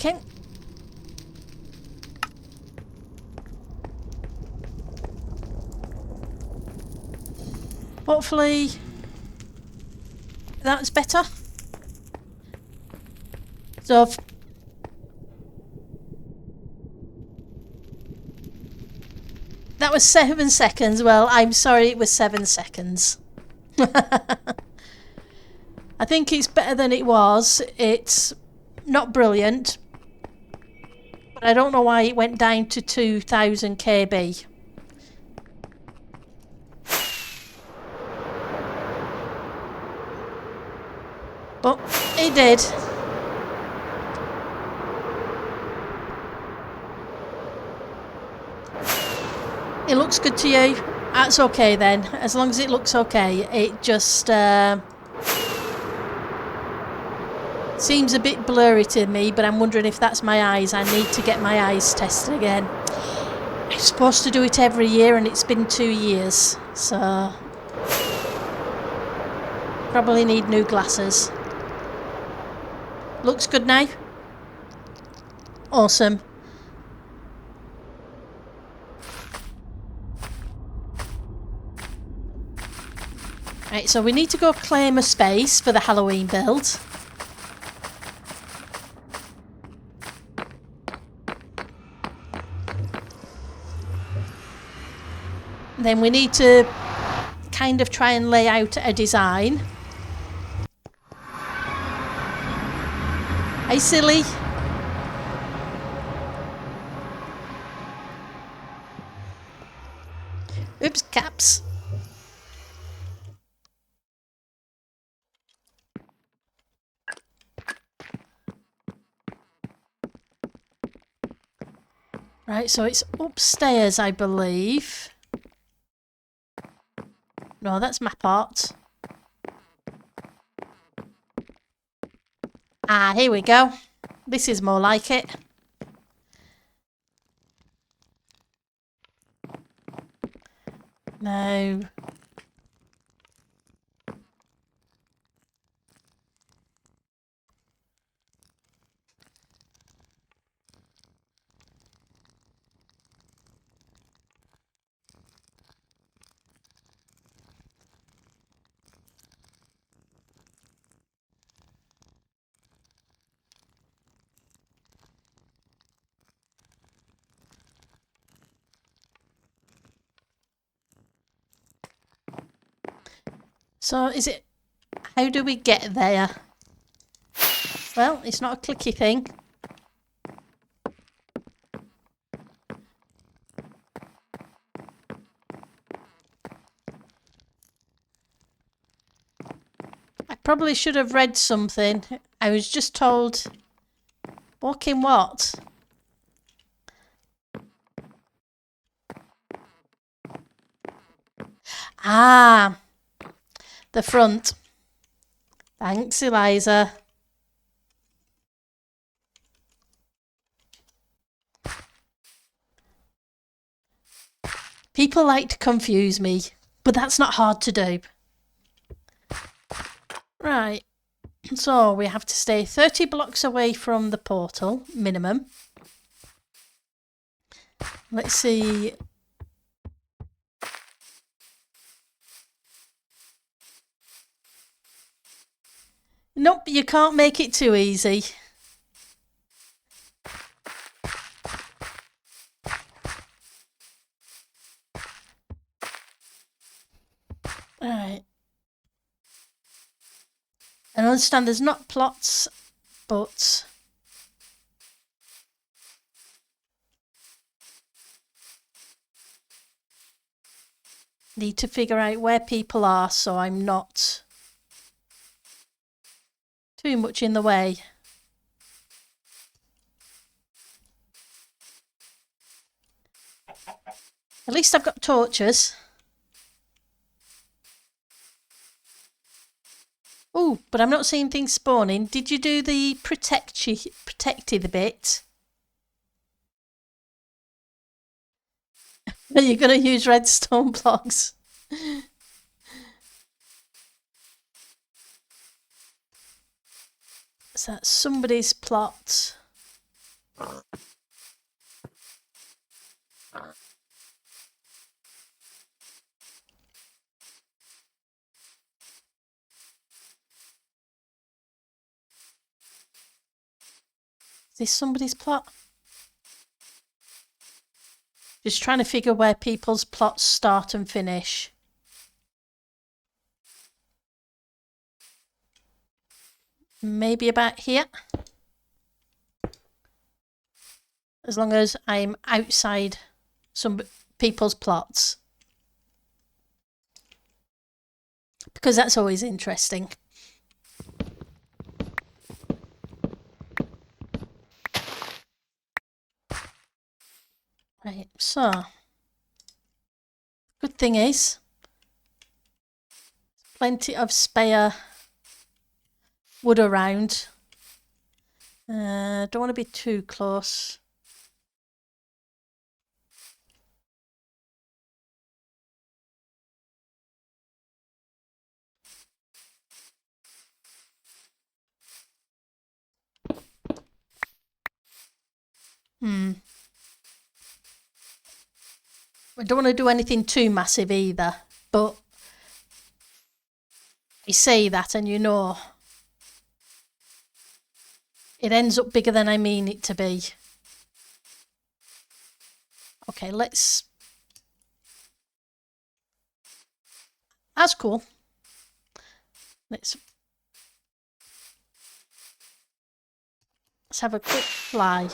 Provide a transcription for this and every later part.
Okay. Hopefully that's better. So that was 7 seconds. Well, I'm sorry it was 7 seconds. I think it's better than it was. It's not brilliant, but I don't know why it went down to 2000 KB. But it did. It looks good to you? That's okay then. As long as it looks okay. It just seems a bit blurry to me, but I'm wondering if that's my eyes. I need to get my eyes tested again. I'm supposed to do it every year and it's been 2 years. So probably need new glasses. Looks good now? Awesome. Right, so we need to go claim a space for the Halloween build. Then we need to kind of try and lay out a design. Hey, silly. Oops, caps. Right, so it's upstairs, I believe. No, that's my part. Ah, here we go. This is more like it. No. So is it... How do we get there? Well, it's not a clicky thing. I probably should have read something. I was just told... Walking what? Ah! The front. Thanks, Eliza. People like to confuse me, but that's not hard to do. Right, so we have to stay 30 blocks away from the portal, minimum. Let's see. Nope, you can't make it too easy. Alright. I understand there's not plots, but... Need to figure out where people are so I'm not too much in the way. At least I've got torches. Oh, but I'm not seeing things spawning. Did you do the protected bit? Are you going to use redstone blocks? So that's somebody's plot. Is this somebody's plot? Just trying to figure where people's plots start and finish. Maybe about here. As long as I'm outside some people's plots. Because that's always interesting. Right, so good thing is plenty of spare wood around. Don't want to be too close. I don't want to do anything too massive either, but you say that and you know it ends up bigger than I mean it to be. Okay, let's... That's cool. Let's have a quick fly.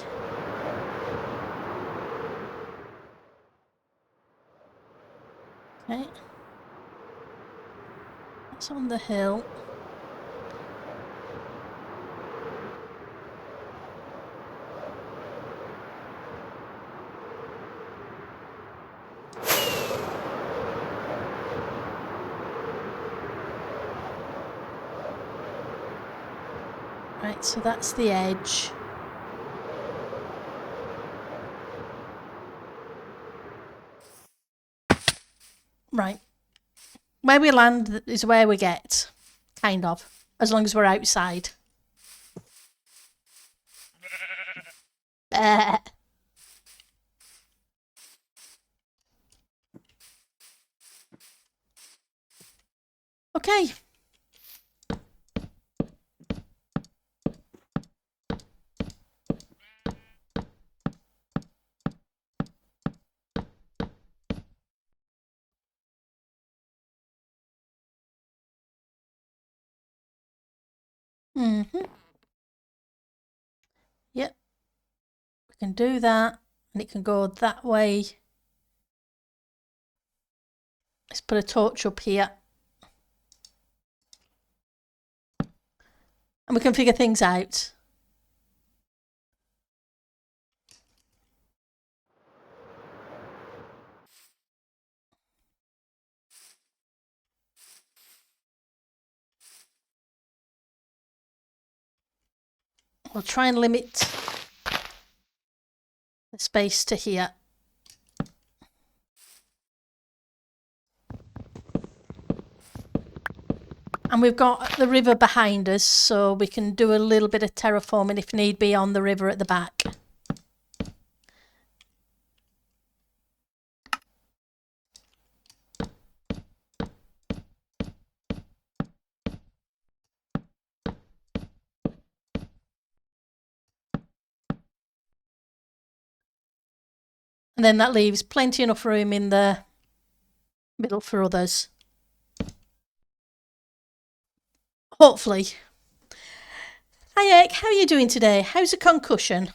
Okay. That's on the hill. Right, so that's the edge. Right. Where we land is where we get, kind of, as long as we're outside. Okay. Yep. We can do that, and it can go that way. Let's put a torch up here. And we can figure things out. We'll try and limit the space to here. And we've got the river behind us, so we can do a little bit of terraforming if need be on the river at the back. And then that leaves plenty enough room in the middle for others. Hopefully. Hi Eric, how are you doing today? How's the concussion?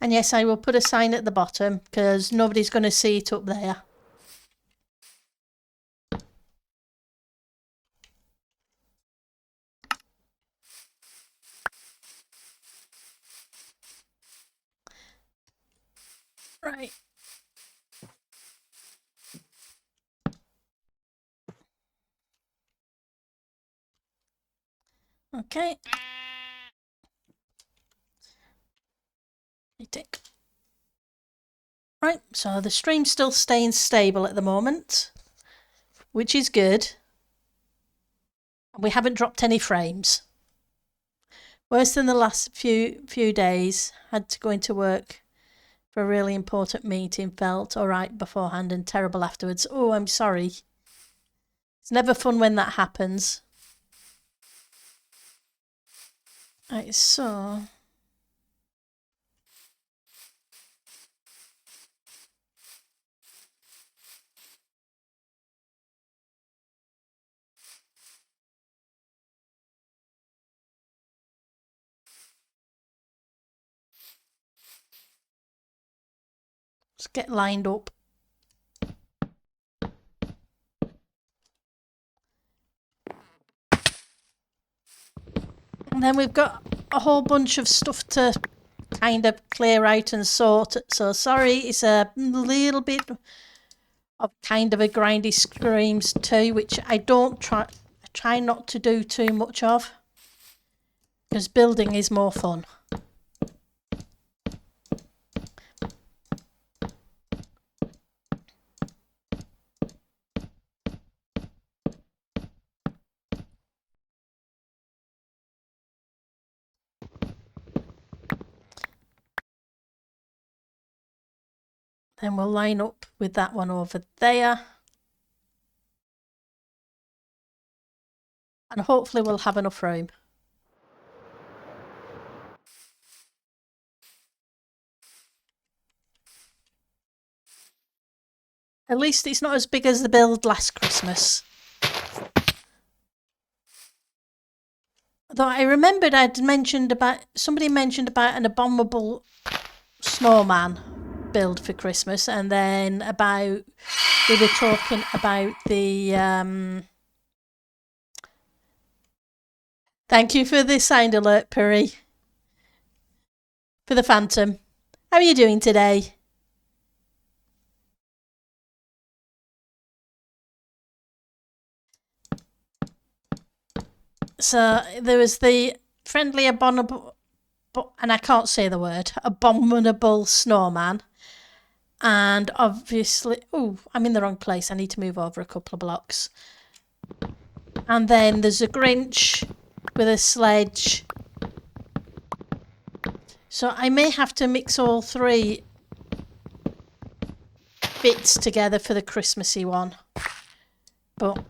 And yes, I will put a sign at the bottom because nobody's going to see it up there. Right. Okay. Right, so the stream's still staying stable at the moment. which is good. We haven't dropped any frames. Worse than the last few days. Had to go into work for a really important meeting. Felt all right beforehand and terrible afterwards. Oh, I'm sorry. It's never fun when that happens. Right, so... let's get lined up. And then we've got a whole bunch of stuff to kind of clear out and sort. So sorry, it's a little bit of kind of a grindy screams too, which I try not to do too much of, because building is more fun. Then we'll line up with that one over there. And hopefully we'll have enough room. At least it's not as big as the build last Christmas. Though I remembered somebody mentioned about an abominable snowman build for Christmas, and then they were talking about the thank you for the sound alert, Puri, for the Phantom. How are you doing today? So there was the friendly abominable, and I can't say the word, abominable snowman. And obviously, oh, I'm in the wrong place. I need to move over a couple of blocks. And then there's a Grinch with a sledge. So I may have to mix all three bits together for the Christmassy one. But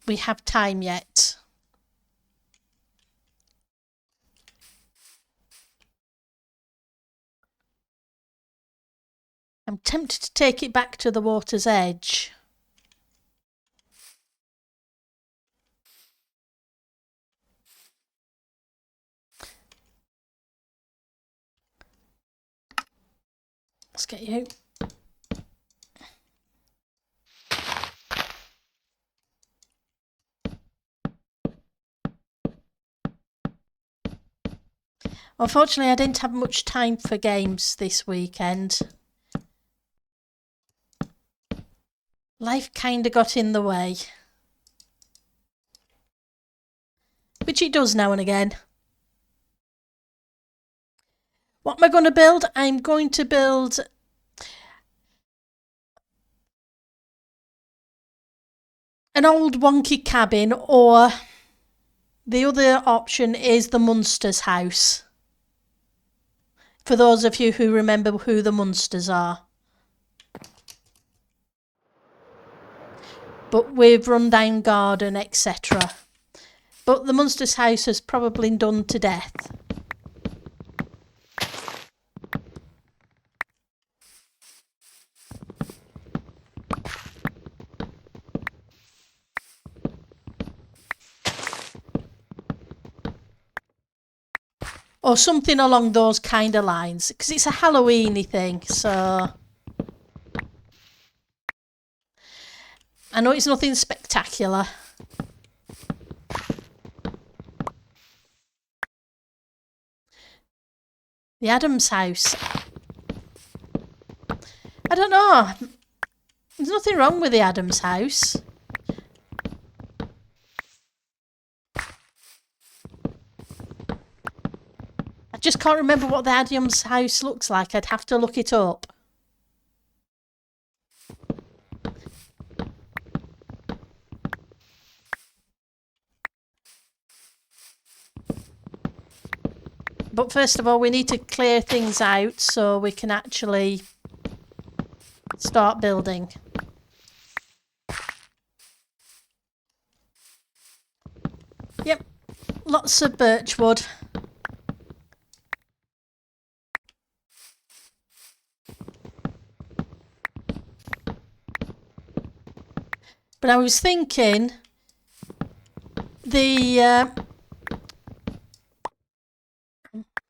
we have time yet. I'm tempted to take it back to the water's edge. Let's get you. Unfortunately, I didn't have much time for games this weekend. Life kind of got in the way. Which it does now and again. What am I going to build? I'm going to build an old wonky cabin, or the other option is the Munsters house. For those of you who remember who the Munsters are. But with rundown garden, etc. But the Munsters house has probably done to death. Or something along those kind of lines, because it's a Halloweeny thing, so I know it's nothing spectacular. The Adams house. I don't know. There's nothing wrong with the Adams house. I just can't remember what the Adams house looks like. I'd have to look it up. But first of all, we need to clear things out so we can actually start building. Yep, lots of birch wood. But I was thinking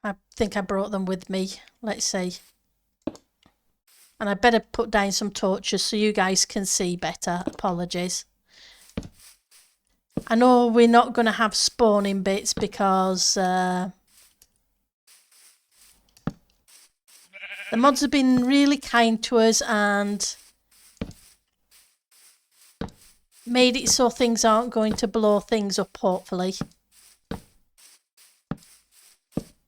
I think I brought them with me. Let's see. And I better put down some torches so you guys can see better. Apologies. I know we're not going to have spawning bits because the mods have been really kind to us and made it so things aren't going to blow things up, hopefully.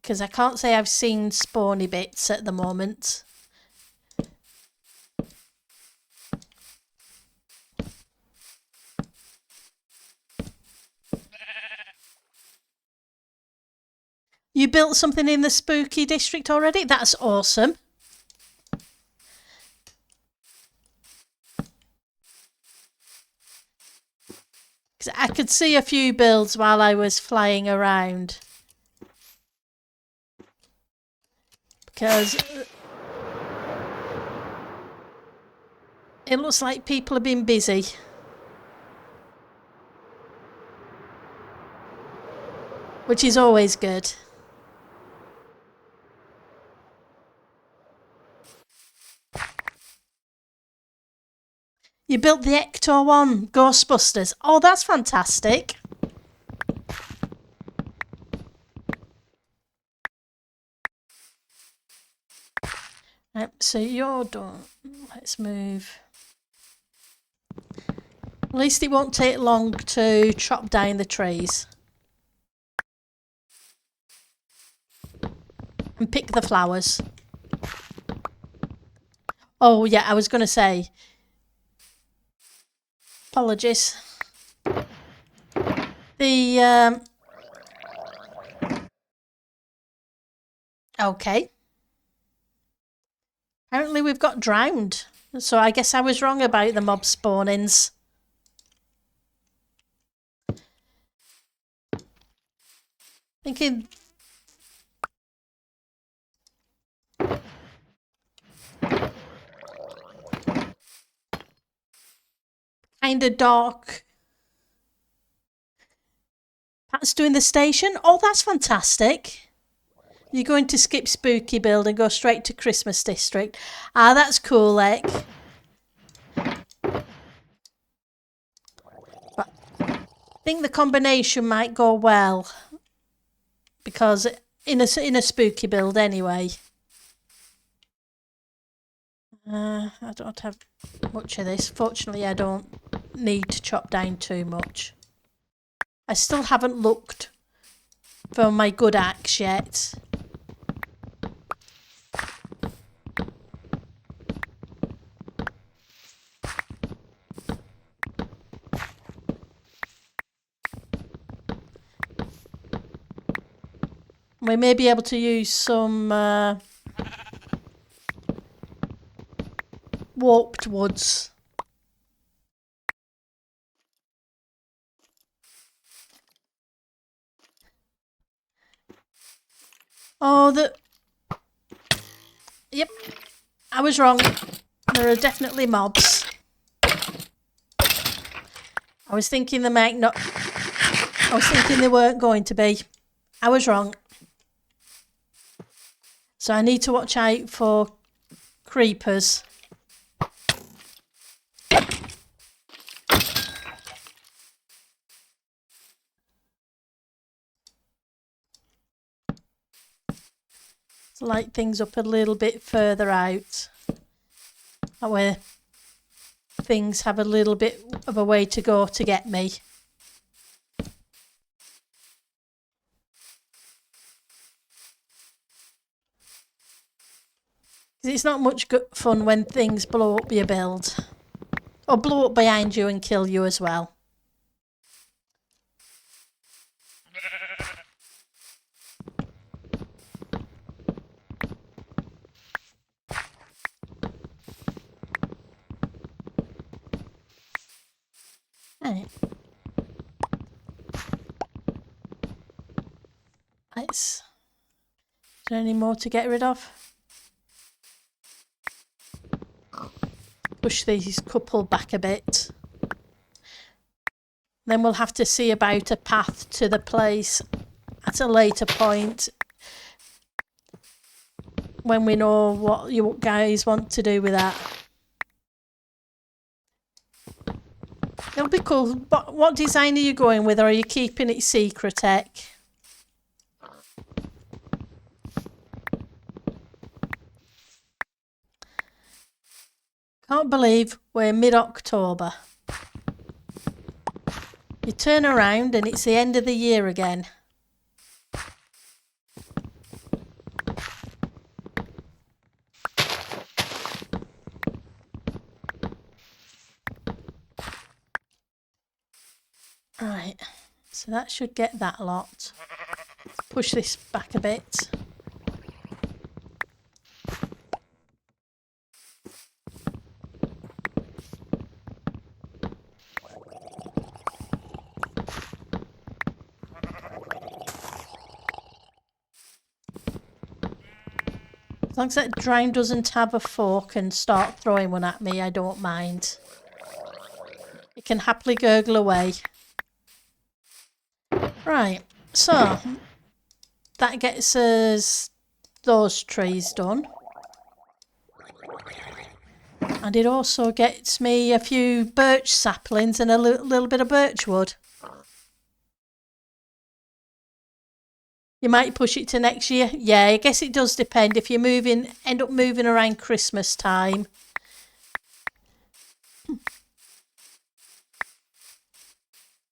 Because I can't say I've seen spawny bits at the moment. You built something in the spooky district already? That's awesome. I could see a few builds while I was flying around. Because it looks like people have been busy. Which is always good. You built the Ecto one, Ghostbusters. Oh, that's fantastic. So you're done. Let's move. At least it won't take long to chop down the trees. And pick the flowers. Oh yeah, I was going to say. Apologies. Okay. Apparently we've got drowned. So I guess I was wrong about the mob spawnings. Thinking... kind of dark. Pat's doing the station. Oh, that's fantastic. You're going to skip Spooky Build and go straight to Christmas District. Ah, that's cool, Ek. But I think the combination might go well. Because in a Spooky Build anyway. I don't have much of this. Fortunately, I don't need to chop down too much. I still haven't looked for my good axe yet. We may be able to use some warped woods. Oh, yep, I was wrong. There are definitely mobs. I was thinking they might not... I was thinking they weren't going to be. I was wrong. So I need to watch out for creepers. To light things up a little bit further out. That way things have a little bit of a way to go to get me. It's not much good fun when things blow up your build. Or blow up behind you and kill you as well. Right. Is there any more to get rid of? Push these couple back a bit. Then we'll have to see about a path to the place at a later point when we know what you guys want to do with that. It'll be cool. What design are you going with, or are you keeping it secret, Tech? Can't believe we're mid-October. You turn around and it's the end of the year again. Right, so that should get that lot. Push this back a bit. As long as that drime doesn't have a fork and start throwing one at me, I don't mind. It can happily gurgle away. Right, so that gets us those trees done. And it also gets me a few birch saplings and a little bit of birch wood. You might push it to next year. Yeah, I guess it does depend. If you end up moving around Christmas time.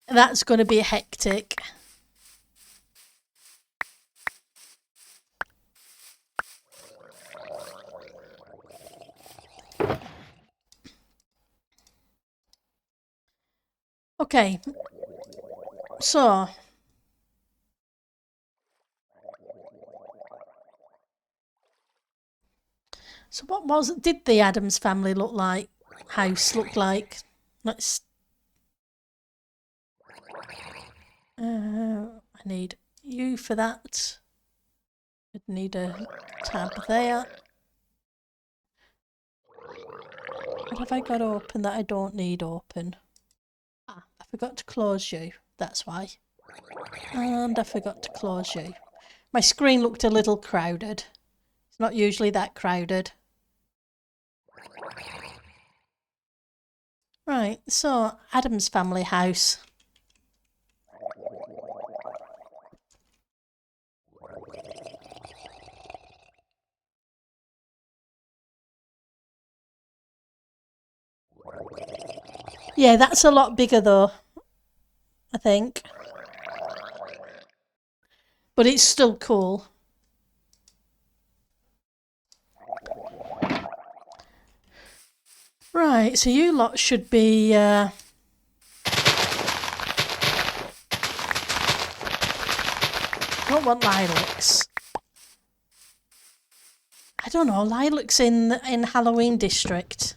That's going to be hectic. Okay. So did the Addams family house look like? Let's. I need you for that. I'd need a tab there. What have I got open that I don't need open? Ah, I forgot to close you. That's why. And I forgot to close you. My screen looked a little crowded. It's not usually that crowded. Right, so Addams family house. Yeah, that's a lot bigger though, I think. But it's still cool. Right, so you lot should be... don't want lilacs. I don't know, lilacs in Halloween district.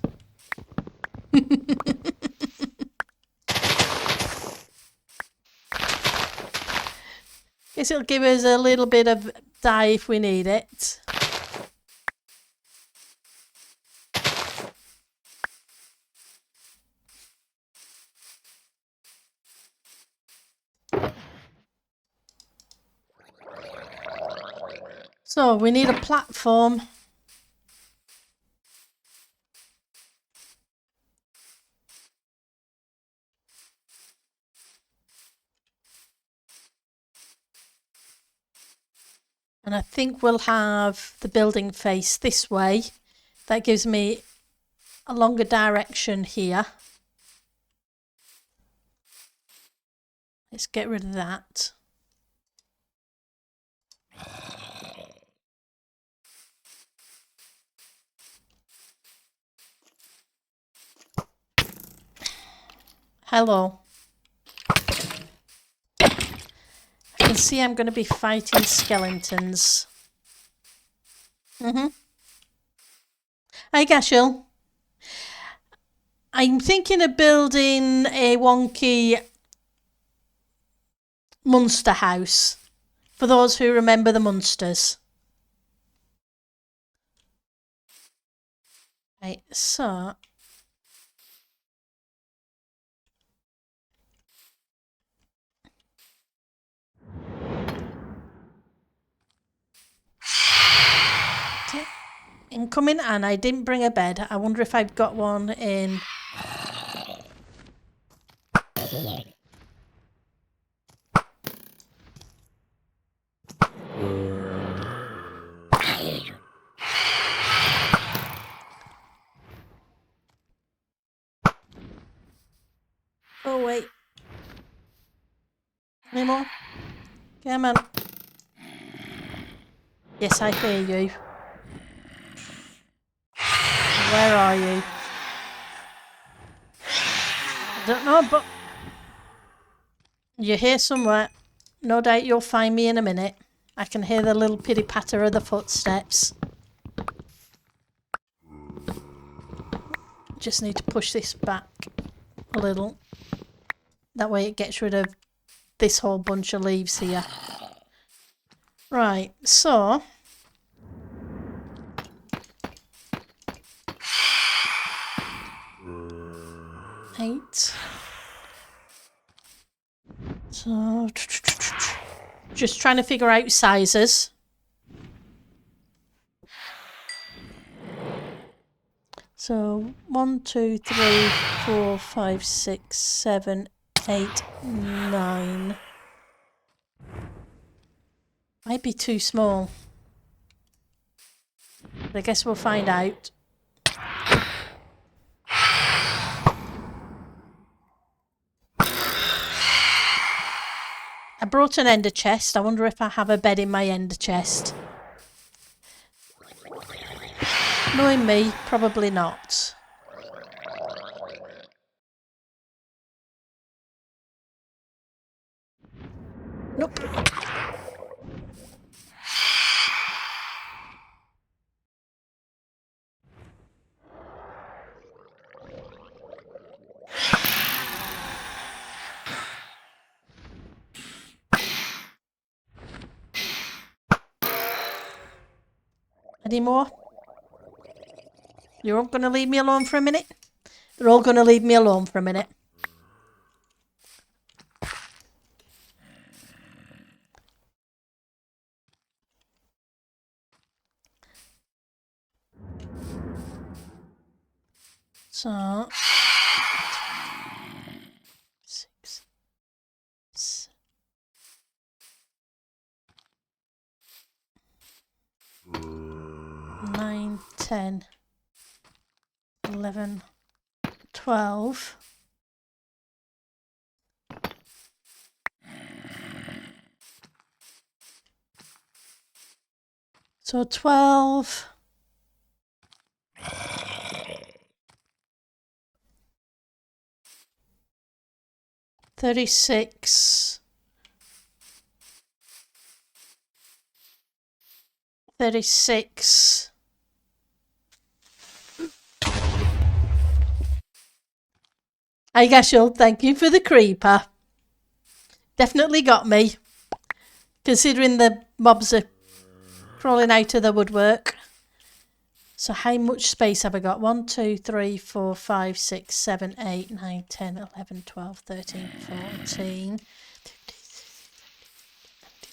Guess it'll give us a little bit of dye if we need it. So we need a platform. And I think we'll have the building face this way. That gives me a longer direction here. Let's get rid of that. Hello. I can see I'm going to be fighting skeletons. Hi, Gashel. I'm thinking of building a wonky Munster house. For those who remember the Munsters. Right, so... Incoming, and I didn't bring a bed. I wonder if I've got one in... Oh, wait. Any more? Come on. Yes, I hear you. Where are you? I don't know, but... You're here somewhere. No doubt you'll find me in a minute. I can hear the little pitty-patter of the footsteps. Just need to push this back a little. That way it gets rid of this whole bunch of leaves here. Right, so... 8. So... Just trying to figure out sizes. So 1, 2, 3, 4, 5, 6, 7, 8, 9. Might be too small. But I guess we'll find out. I brought an ender chest. I wonder if I have a bed in my ender chest. Knowing me, probably not. Nope. Any more? You're all going to leave me alone for a minute? They're all going to leave me alone for a minute. So... 6... 9, 10... 11, 12. So 12. 36. 36. Hi Gashel, thank you for the creeper. Definitely got me. Considering the mobs are crawling out of the woodwork. So how much space have I got? 1, 2, 3, 4, 5, 6, 7, 8, 9, 10, 11, 12, 13, 14,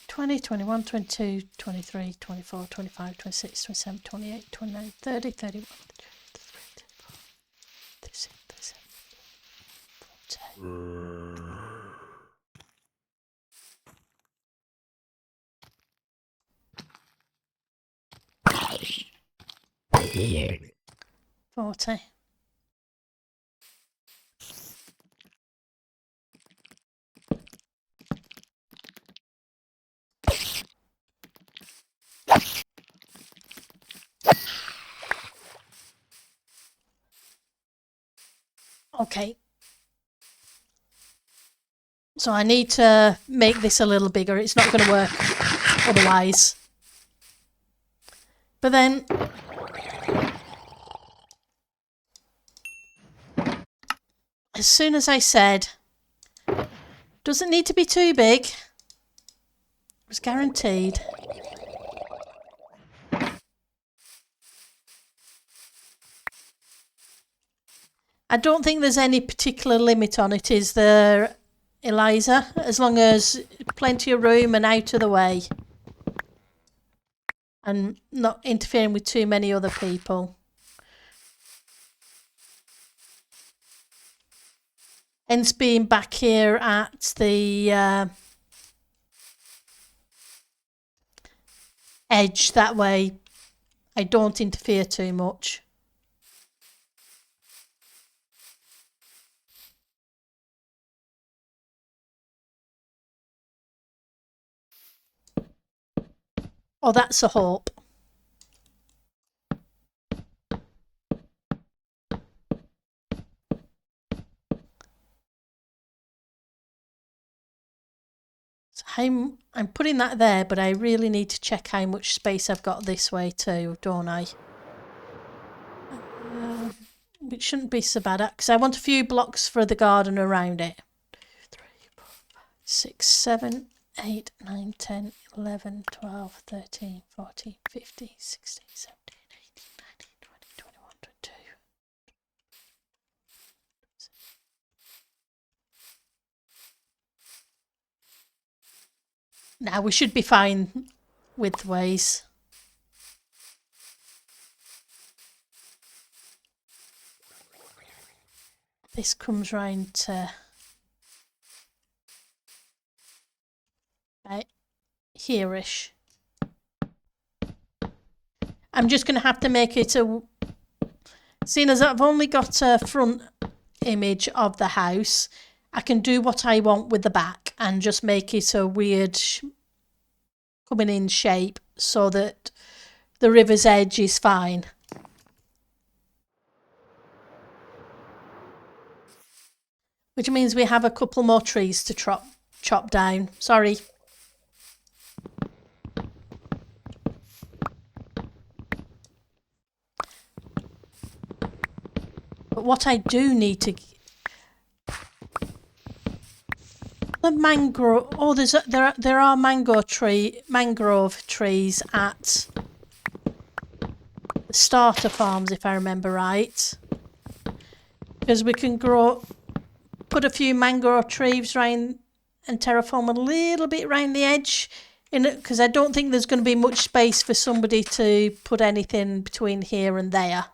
20, 21, 22, 23, 24, 25, 26, 27, 28, 29, 30, 31, 36, 37, 40. 40. Okay. So I need to make this a little bigger. It's not going to work otherwise. But then As soon as I said, doesn't need to be too big, it was guaranteed. I don't think there's any particular limit on it, is there, Eliza? As long as plenty of room and out of the way. And not interfering with too many other people. Hence being back here at the edge, that way I don't interfere too much. Oh, that's a hope. So I'm putting that there, but I really need to check how much space I've got this way too, don't I? It shouldn't be so bad, because I want a few blocks for the garden around it. 2, 3, 4, 5, 6, 7, 8, 9, 10, 11, 12, 13, 14, 15, 16, 17, 18, 19, 20, 21, 22. Now we should be fine widthways. This comes round to about here-ish. I'm just going to have to make it a... Seeing as I've only got a front image of the house, I can do what I want with the back and just make it a weird coming in shape so that the river's edge is fine. Which means we have a couple more trees to chop down. Sorry. But what I do need to... The mangrove... Oh, there are mangrove trees at the starter farms, if I remember right. Because we can put a few mangrove trees round and terraform a little bit round the edge, because I don't think there's going to be much space for somebody to put anything between here and there.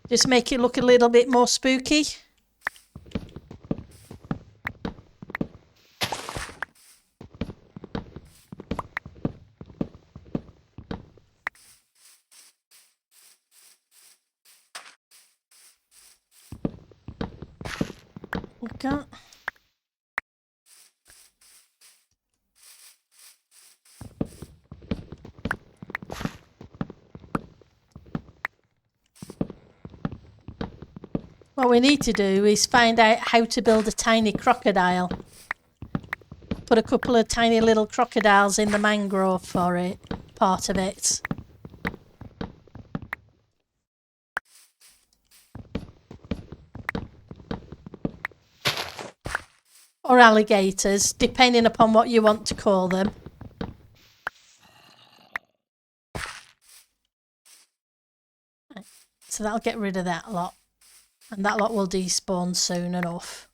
Just make it look a little bit more spooky. Okay. What we need to do is find out how to build a tiny crocodile. Put a couple of tiny little crocodiles in the mangrove for it, part of it. Or alligators, depending upon what you want to call them. So that'll get rid of that lot. And that lot will despawn soon enough.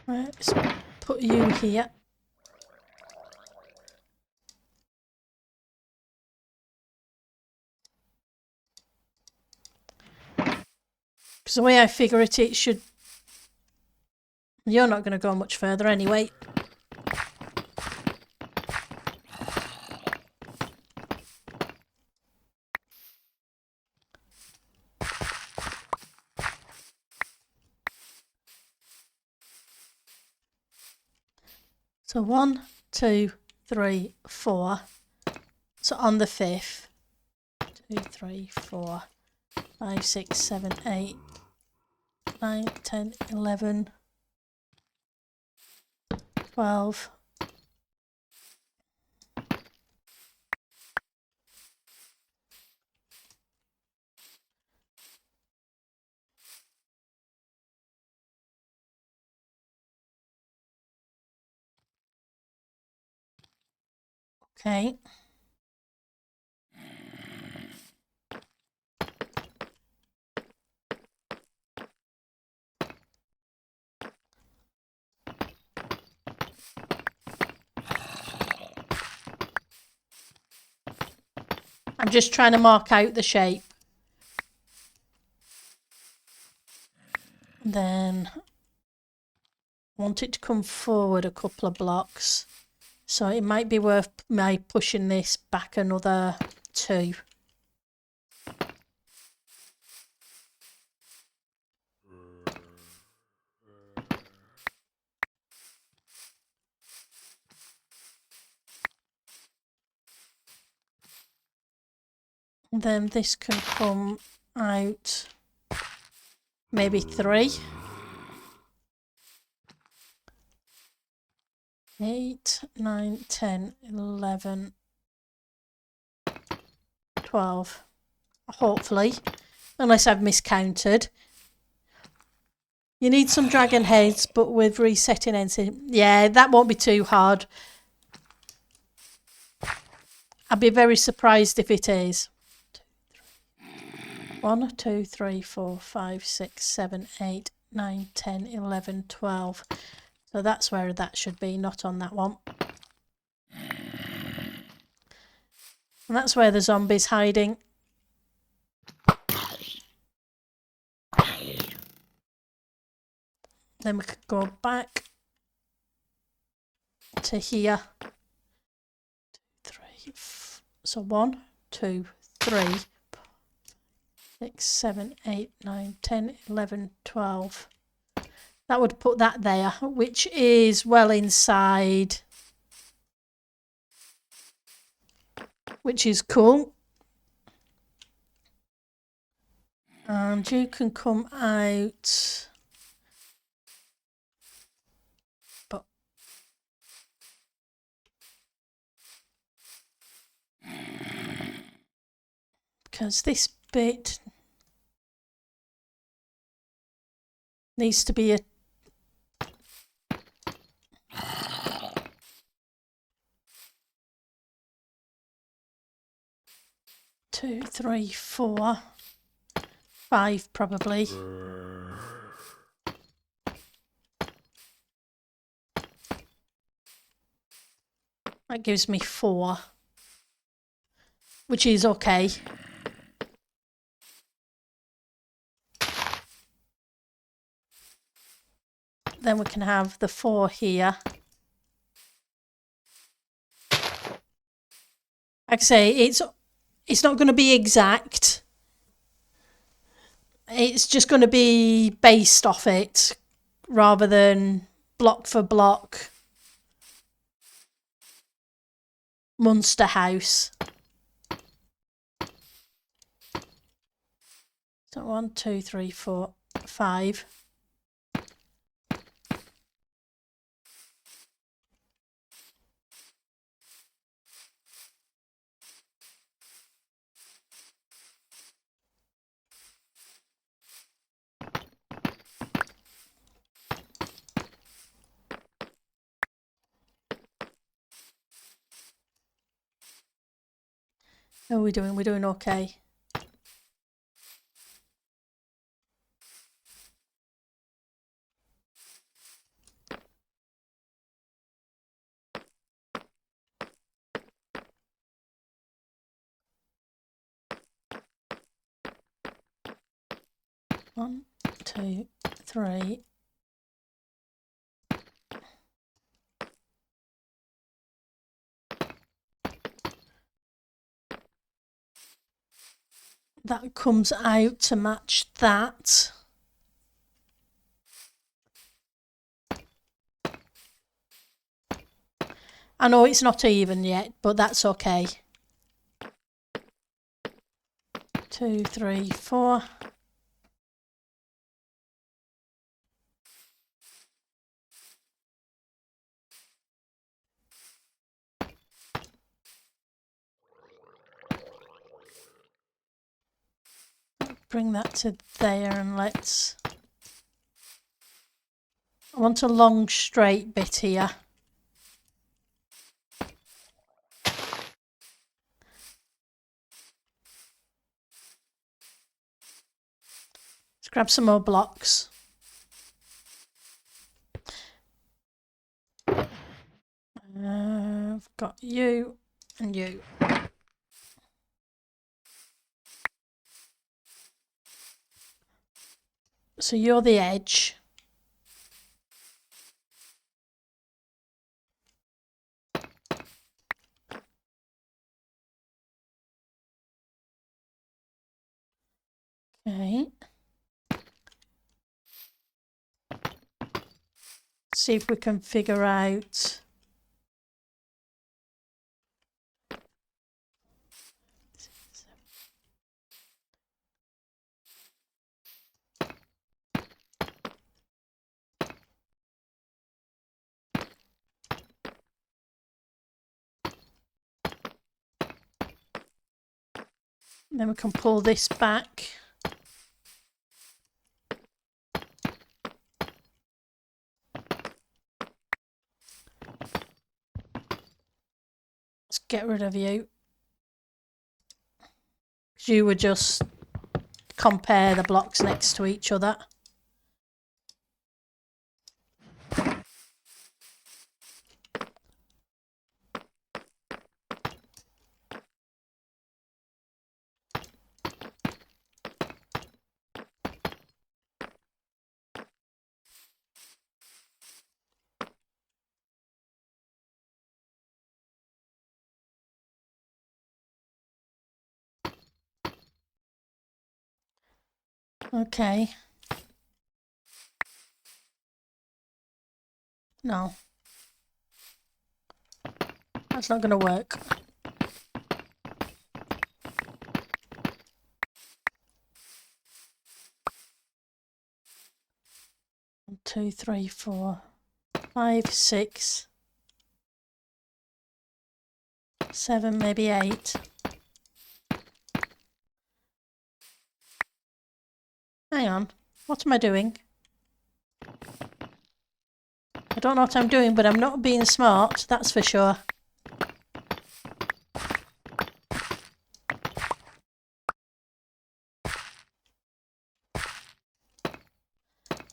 Right, let's put you here. Because the way I figure it, it should... You're not going to go much further anyway. So 1, 2, 3, 4. So on the 5th. 2, 3, 4, 5, 6, 7, 8, 9, 10, 11. 12. Okay. I'm just trying to mark out the shape. Then I want it to come forward a couple of blocks. So it might be worth my pushing this back another 2. And then this can come out maybe 3. 8, 9, 10, 11, 12. Hopefully, unless I've miscounted. You need some dragon heads, but with resetting ends. Yeah, that won't be too hard. I'd be very surprised if it is. 1, 2, 3, 4, 5, 6, 7, 8, 9, 10, 11, 12. So that's where that should be, not on that one. And that's where the zombie's hiding. Then we could go back to here. 3, so 1, 2, 3, 6, 7, 8, 9, 10, 11, 12. That would put that there, which is well inside, which is cool. And you can come out, but because this bit needs to be a 2, 3, 4, 5 probably. That gives me 4, which is okay. Then we can have the 4 here. Like I say, it's not going to be exact. It's just going to be based off it rather than block for block. Monster house. So 1, 2, 3, 4, 5. How are we doing? We're doing okay. One, 2, 3. That comes out to match that. I know it's not even yet, but that's okay. 2, 3, 4. bring that to there and let's... I want a long straight bit here. Let's grab some more blocks. I've got you and you. So you're the edge. Okay. See if we can figure out. Then we can pull this back. Let's get rid of you. You would just compare the blocks next to each other. Okay. No. That's not going to work. One, two, three, 4, 5, 6, 7, maybe 8. Hang on. What am I doing? I don't know what I'm doing, but I'm not being smart, that's for sure.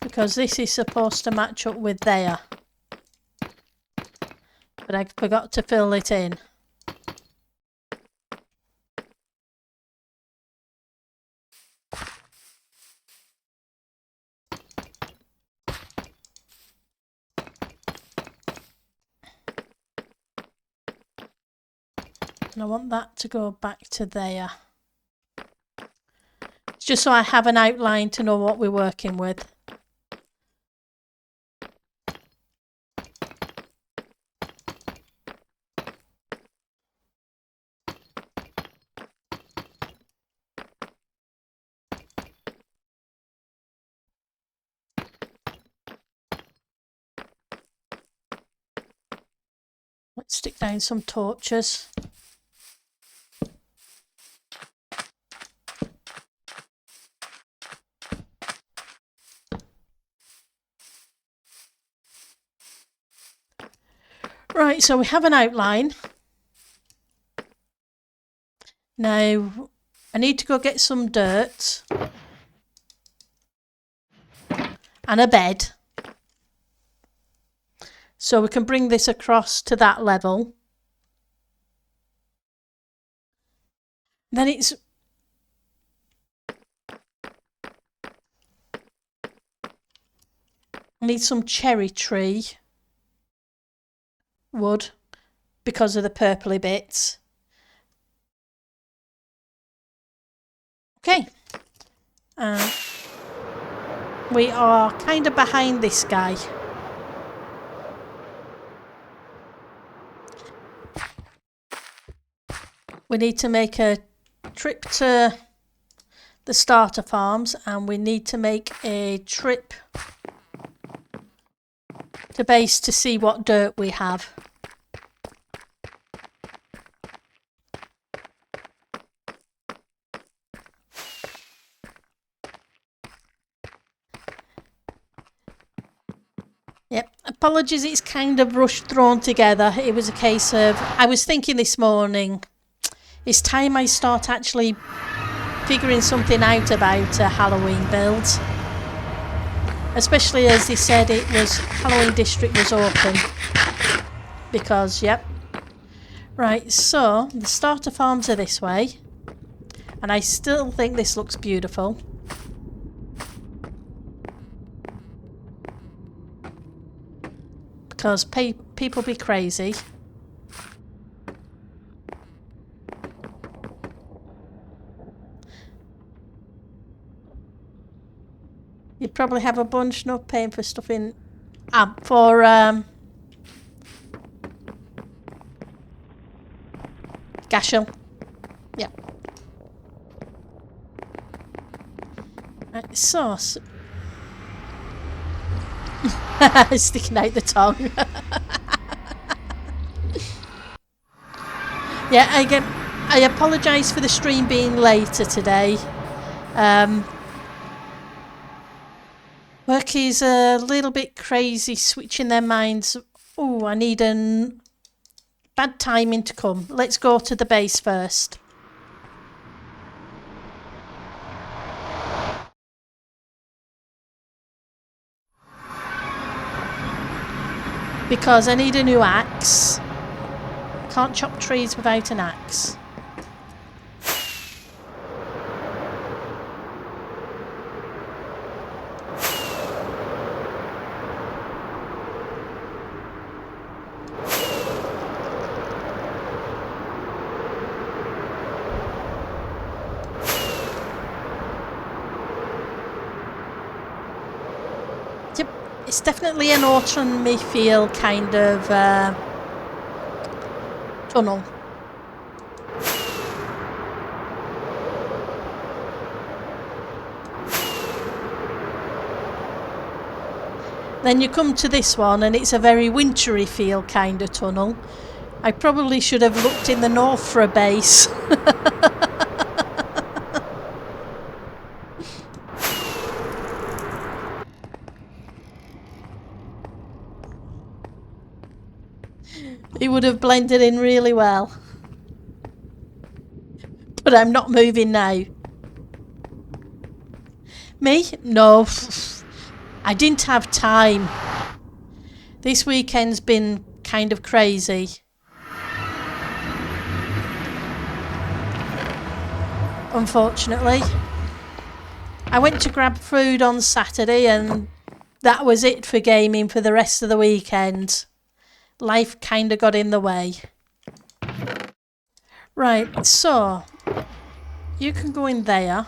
Because this is supposed to match up with there. But I forgot to fill it in. And I want that to go back to there. It's just so I have an outline to know what we're working with. Let's stick down some torches. Right, so we have an outline. Now, I need to go get some dirt and a bed. So we can bring this across to that level. Then it's... I need some cherry tree wood because of the purpley bits. Okay. We are kind of behind this guy. We need to make a trip to the starter farms and we need to make a trip to base to see what dirt we have. Apologies, it's kind of rushed, thrown together. It was a case of, I was thinking this morning, it's time I start actually figuring something out about a Halloween build. Especially as they said it was, Halloween District was open. Because, yep. Right, so, the starter farms are this way. And I still think this looks beautiful. Because people be crazy. You'd probably have a bunch not paying for stuff in... Gashel. Yeah. Right, sauce. Sticking out the tongue. Yeah, again, I apologise for the stream being later today. Work is a little bit crazy, switching their minds. Oh, I need bad timing to come. Let's go to the base first. Because I need a new axe. Can't chop trees without an axe. Yep, it's definitely an autumn-y feel kind of tunnel. Then you come to this one and it's a very wintry feel kind of tunnel. I probably should have looked in the north for a base. It would have blended in really well. But I'm not moving now. Me? No. I didn't have time. This weekend's been kind of crazy. Unfortunately. I went to grab food on Saturday and that was it for gaming for the rest of the weekend. Life kind of got in the way. Right, so you can go in there.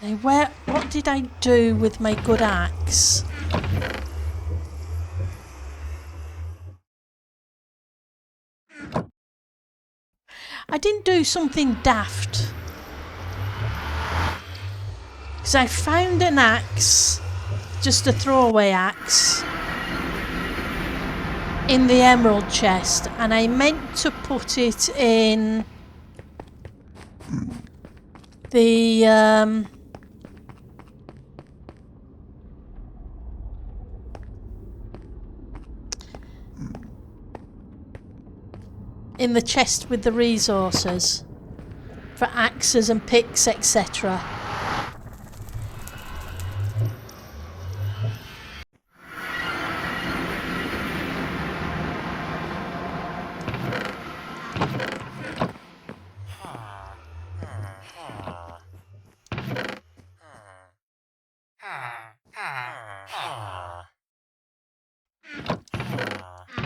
Now what did I do with my good axe? I didn't do something daft. Because I found an axe, just a throwaway axe, in the emerald chest, and I meant to put it in the chest with the resources for axes and picks, etc.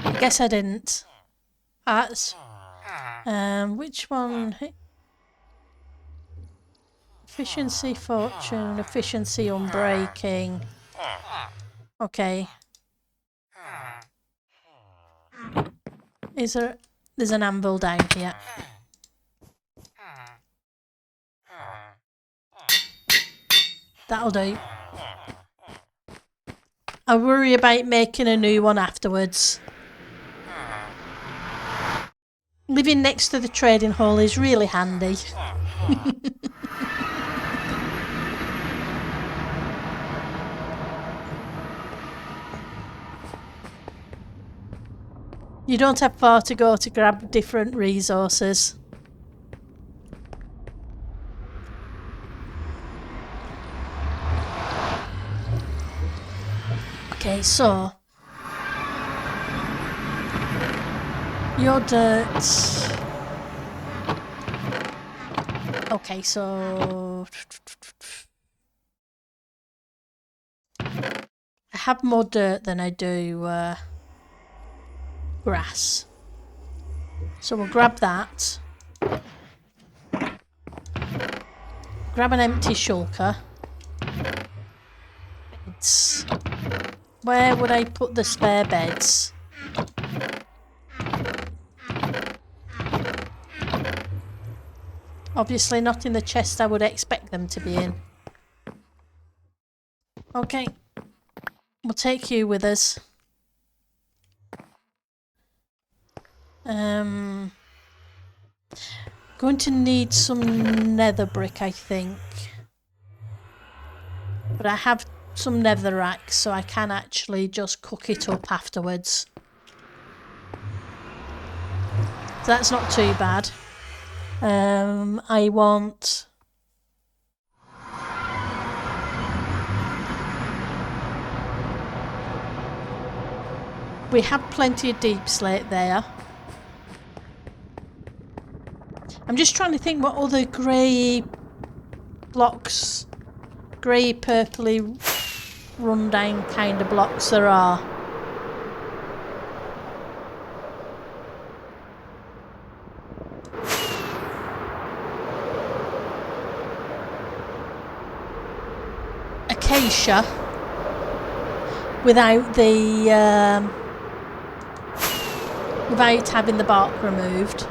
I guess I didn't. That's which one? Efficiency, fortune, efficiency, unbreaking. Okay. There's an anvil down here. That'll do. I worry about making a new one afterwards. Living next to the trading hall is really handy. You don't have far to go to grab different resources. Okay, so your dirt. Okay, so I have more dirt than I do grass. So we'll grab that. Grab an empty shulker. Beds. Where would I put the spare beds? Obviously not in the chest I would expect them to be in. Okay. We'll take you with us. Going to need some nether brick, I think. But I have some netherrack, so I can actually just cook it up afterwards. So that's not too bad. I want... We have plenty of deep slate there. I'm just trying to think what other grey blocks, grey purpley rundown kind of blocks there are. Acacia without the without having the bark removed.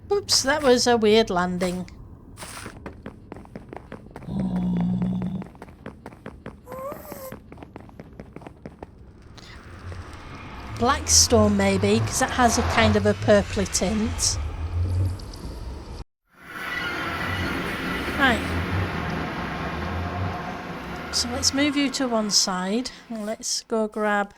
Oops, that was a weird landing. Blackstone maybe, because that has a kind of a purpley tint. Right. So let's move you to one side. And let's go grab...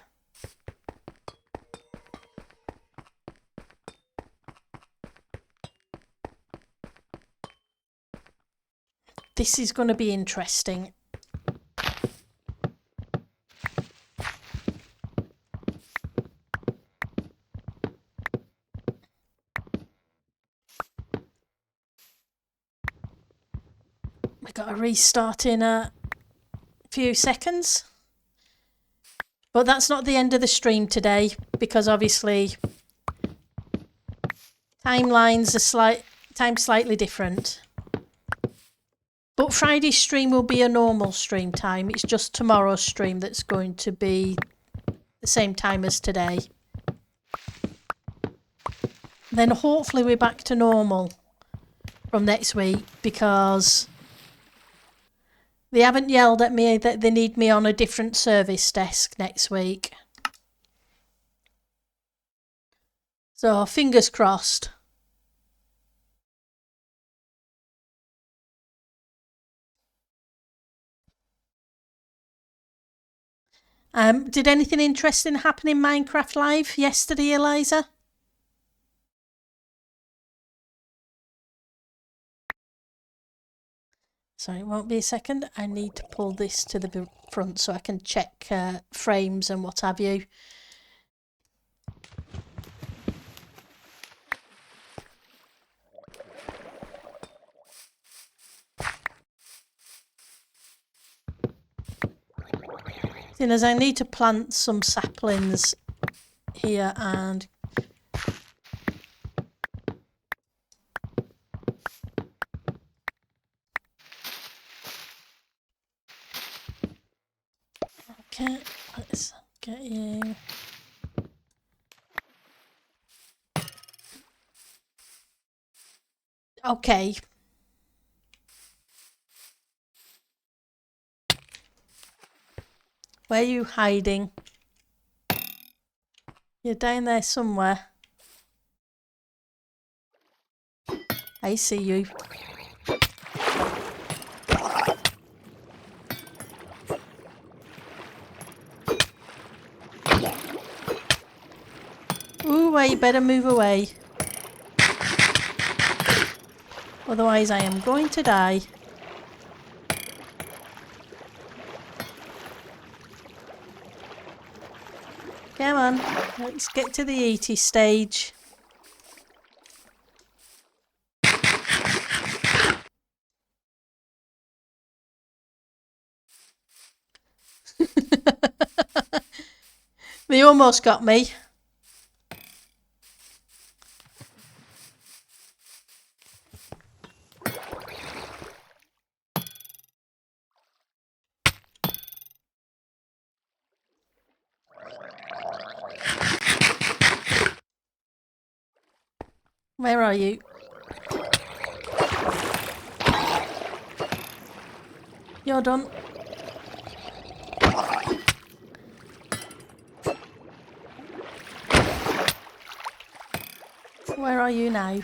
This is going to be interesting. We got to restart in a few seconds. But that's not the end of the stream today, because obviously timelines are slightly different. But Friday's stream will be a normal stream time. It's just tomorrow's stream that's going to be the same time as today. Then hopefully we're back to normal from next week, because they haven't yelled at me that they need me on a different service desk next week. So fingers crossed. Did anything interesting happen in Minecraft Live yesterday, Eliza? Sorry, it won't be a second. I need to pull this to the front so I can check frames and what have you. Seeing as I need to plant some saplings here and okay, let's get you. Okay. Where are you hiding? You're down there somewhere. I see you. Ooh, well, you better move away. Otherwise I am going to die. Come on, let's get to the eaty stage. They almost got me. Where are you? You're done. Where are you now?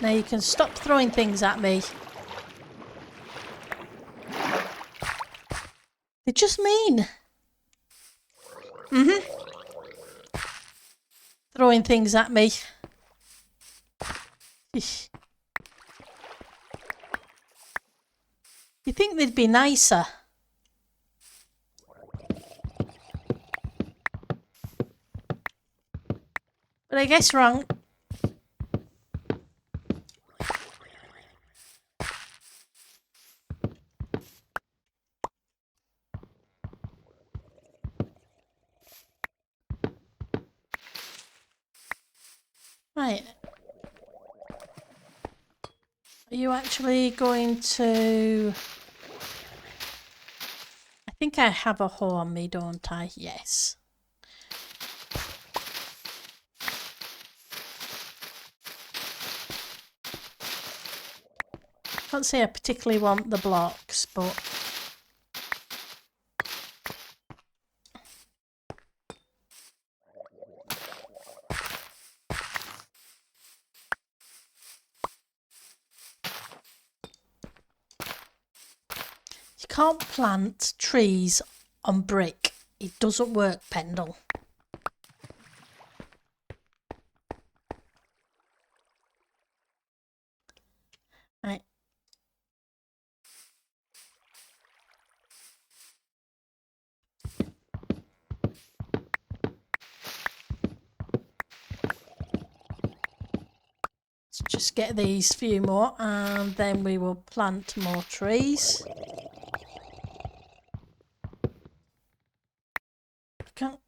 Now you can stop throwing things at me. They're just mean. Throwing things at me. Eesh. You think they'd be nicer? But I guess wrong. Right. Are you actually going to... I think I have a hoe on me, don't I? Yes. Can't say I particularly want the blocks, but... You can't plant trees on brick. It doesn't work, Pendle. Right. Let's just get these few more and then we will plant more trees. Can't...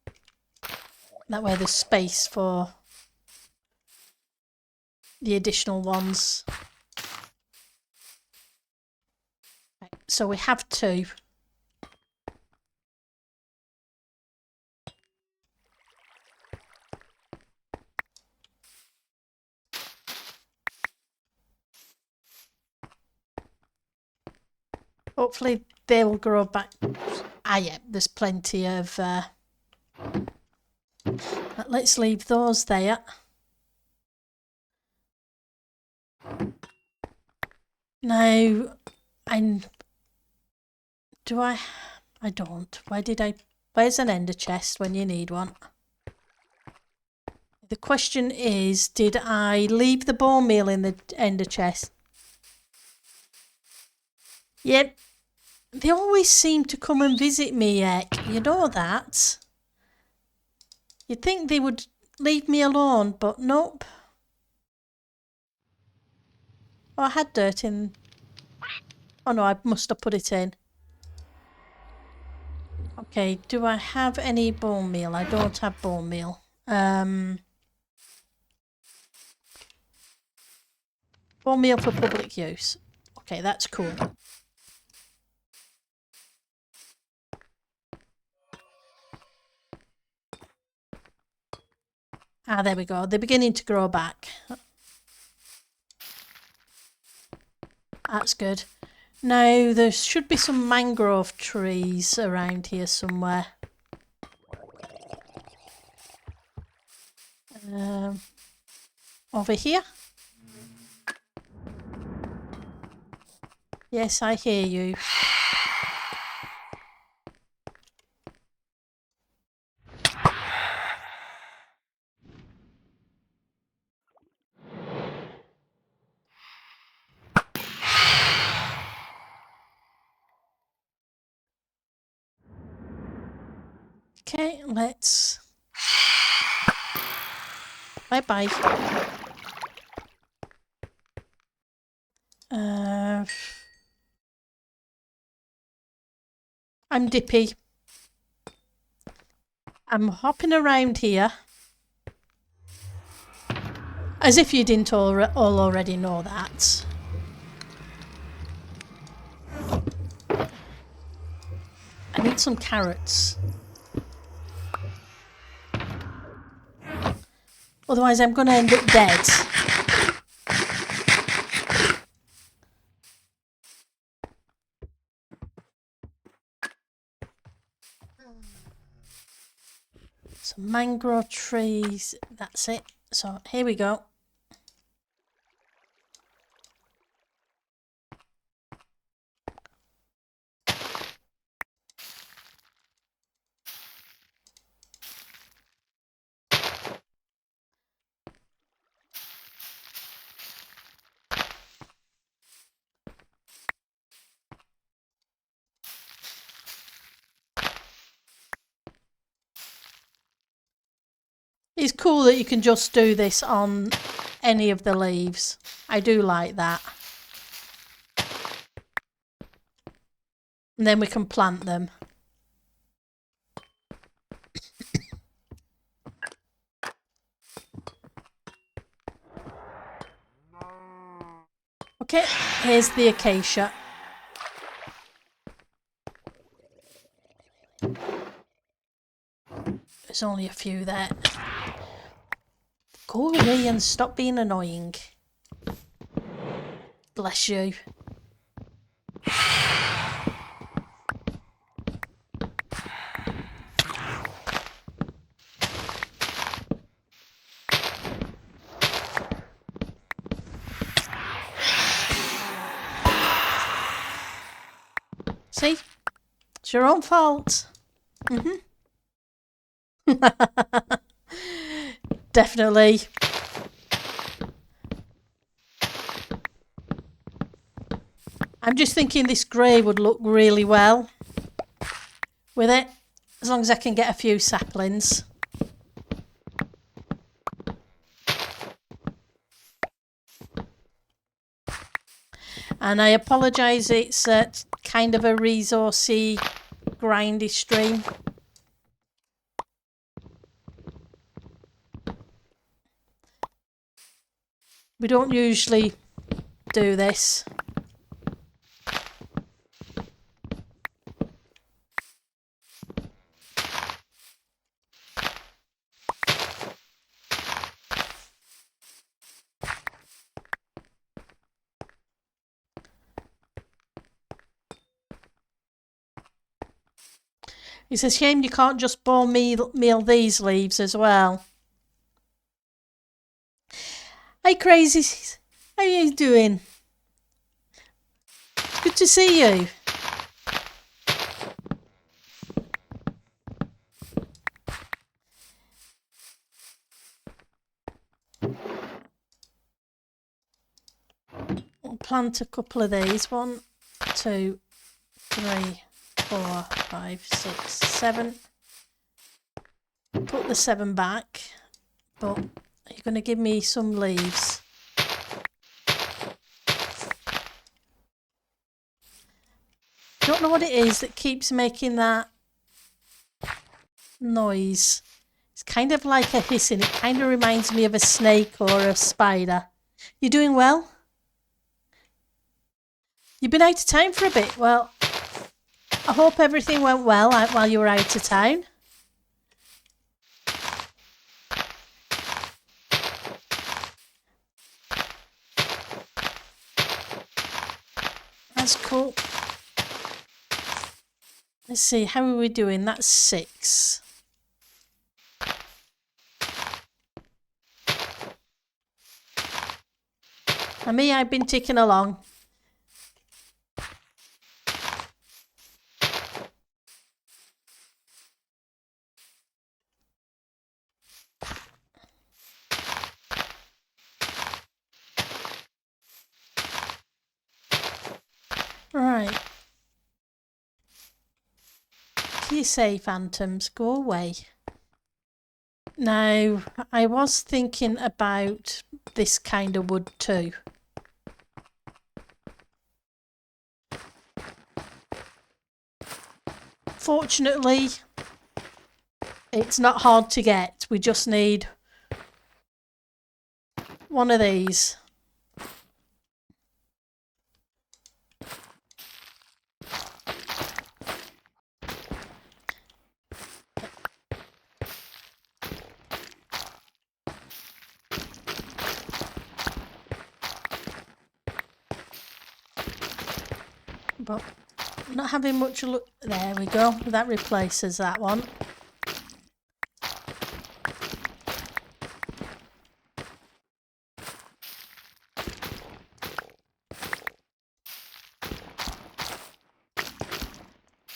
That way there's space for the additional ones. Right, so we have two. Hopefully they will grow back. Ah yeah, there's plenty of... Let's leave those there. Now, do I don't. Where's an ender chest when you need one? The question is, did I leave the bone meal in the ender chest? Yep. They always seem to come and visit me, Ek. You know that. You'd think they would leave me alone, but nope. Oh, I had dirt in. Oh no, I must have put it in. Okay, do I have any bone meal? I don't have bone meal. Bone meal for public use. Okay, that's cool. Ah, there we go. They're beginning to grow back. That's good. Now, there should be some mangrove trees around here somewhere. Over here? Yes, I hear you. Okay, let's... Bye-bye. I'm Dippy. I'm hopping around here. As if you didn't all already know that. I need some carrots. Otherwise I'm going to end up dead. Some mangrove trees. That's it. So here we go. It's cool that you can just do this on any of the leaves. I do like that. And then we can plant them. Okay, here's the acacia. There's only a few there. Go away and stop being annoying. Bless you. See? It's your own fault. Definitely. I'm just thinking this grey would look really well with it, as long as I can get a few saplings. And I apologise, it's kind of a resourcey, grindy stream. We don't usually do this. It's a shame you can't just bone meal these leaves as well. Hey crazies, how are you doing? Good to see you. I'll plant a couple of these. 1, 2, 3, 4, 5, 6, 7. Put the 7 back, but you're going to give me some leaves. Don't know what it is that keeps making that noise. It's kind of like a hissing. It kind of reminds me of a snake or a spider. You doing well? You've been out of town for a bit. Well, I hope everything went well while you were out of town. That's cool. Let's see, how are we doing? That's 6. And me, I've been ticking along. Right. You say, phantoms, go away. Now, I was thinking about this kind of wood too. Fortunately, it's not hard to get. We just need one of these. But not having much luck. There we go. That replaces that one.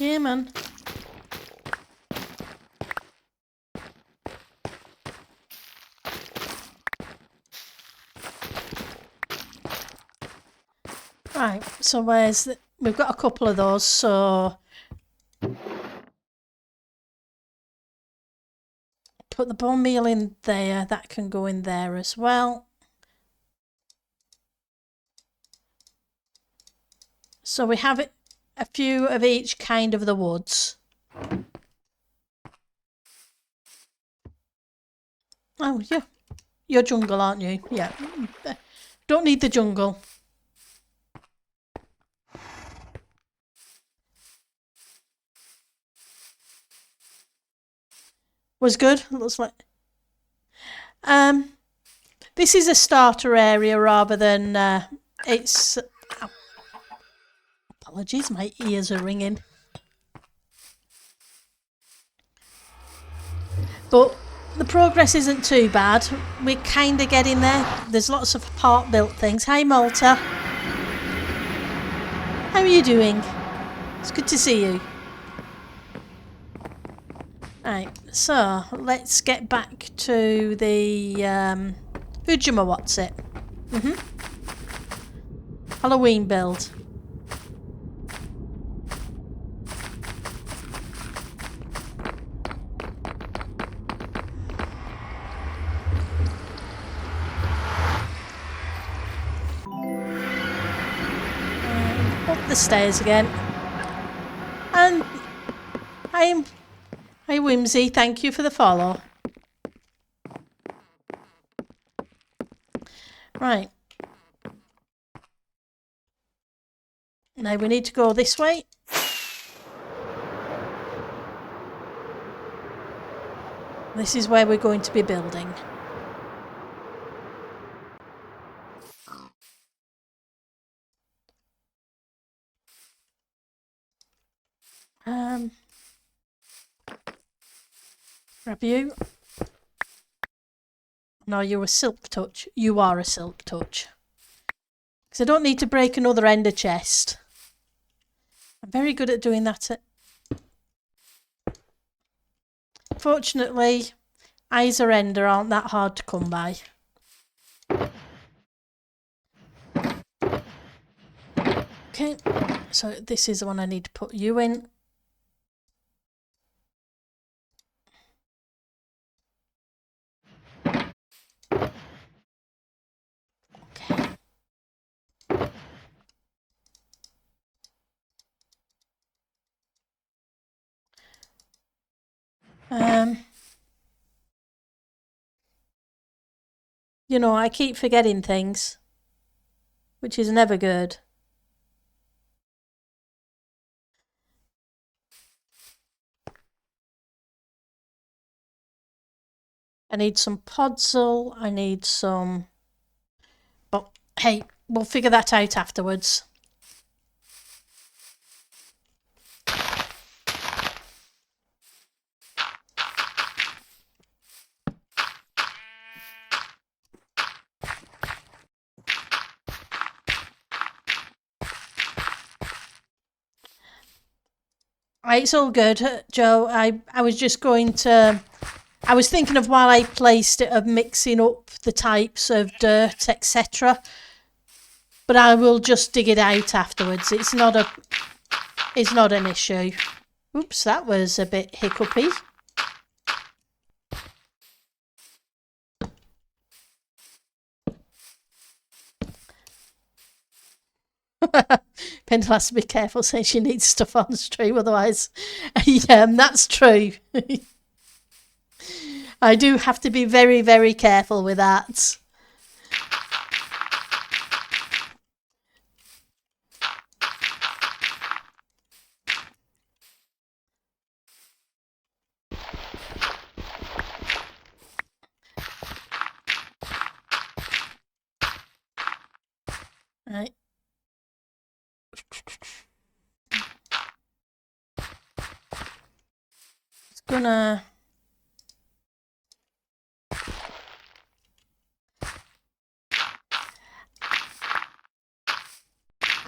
Yeah, man. Right, so where's the... We've got a couple of those, so... Put the bone meal in there. That can go in there as well. So we have a few of each kind of the woods. Oh, yeah. You're jungle, aren't you? Yeah. Don't need the jungle. Was good. Looks like... This is a starter area rather than... it's... Oh, apologies, my ears are ringing. But the progress isn't too bad. We're kind of getting there. There's lots of part-built things. Hi, Malta. How are you doing? It's good to see you. Right, so let's get back to the Ujima, what's it? Halloween build. Up the stairs again. And hi Whimsy, thank you for the follow. Right. Now we need to go this way. This is where we're going to be building. Grab you. No, you're a silk touch. You are a silk touch. Because I don't need to break another ender chest. I'm very good at doing that. Fortunately, eyes or ender aren't that hard to come by. Okay, so this is the one I need to put you in. You know, I keep forgetting things, which is never good. I need some podzol, I need some... But hey, we'll figure that out afterwards. It's all good, Joe. I was just going to. I was thinking of while I placed it of mixing up the types of dirt, etc. But I will just dig it out afterwards. It's not an issue. Oops, that was a bit hiccupy. Pendle has to be careful saying she needs stuff on stream, otherwise, yeah, that's true. I do have to be very, very careful with that. Right. It's gonna.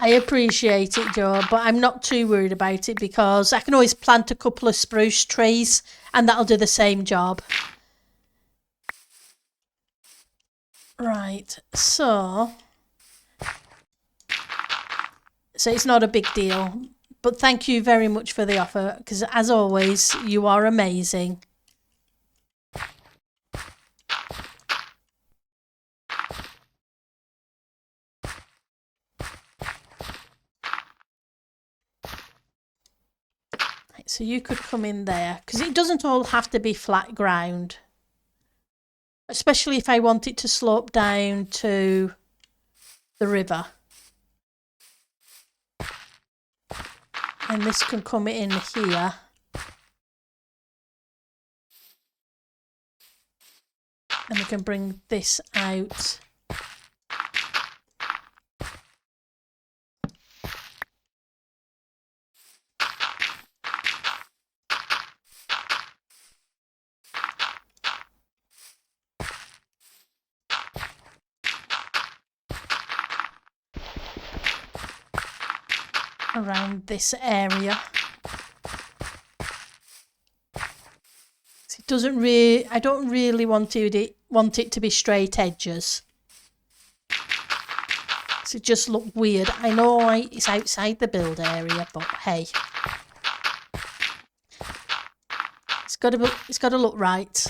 I appreciate it, Joe, but I'm not too worried about it because I can always plant a couple of spruce trees and that'll do the same job. Right, so it's not a big deal, but thank you very much for the offer because, as always, you are amazing. So you could come in there because it doesn't all have to be flat ground, especially if I want it to slope down to the river. And this can come in here. And we can bring this out. Around this area. It doesn't really. I don't really want it to be straight edges. So it just look weird. I know it's outside the build area, but hey, it's got to look right.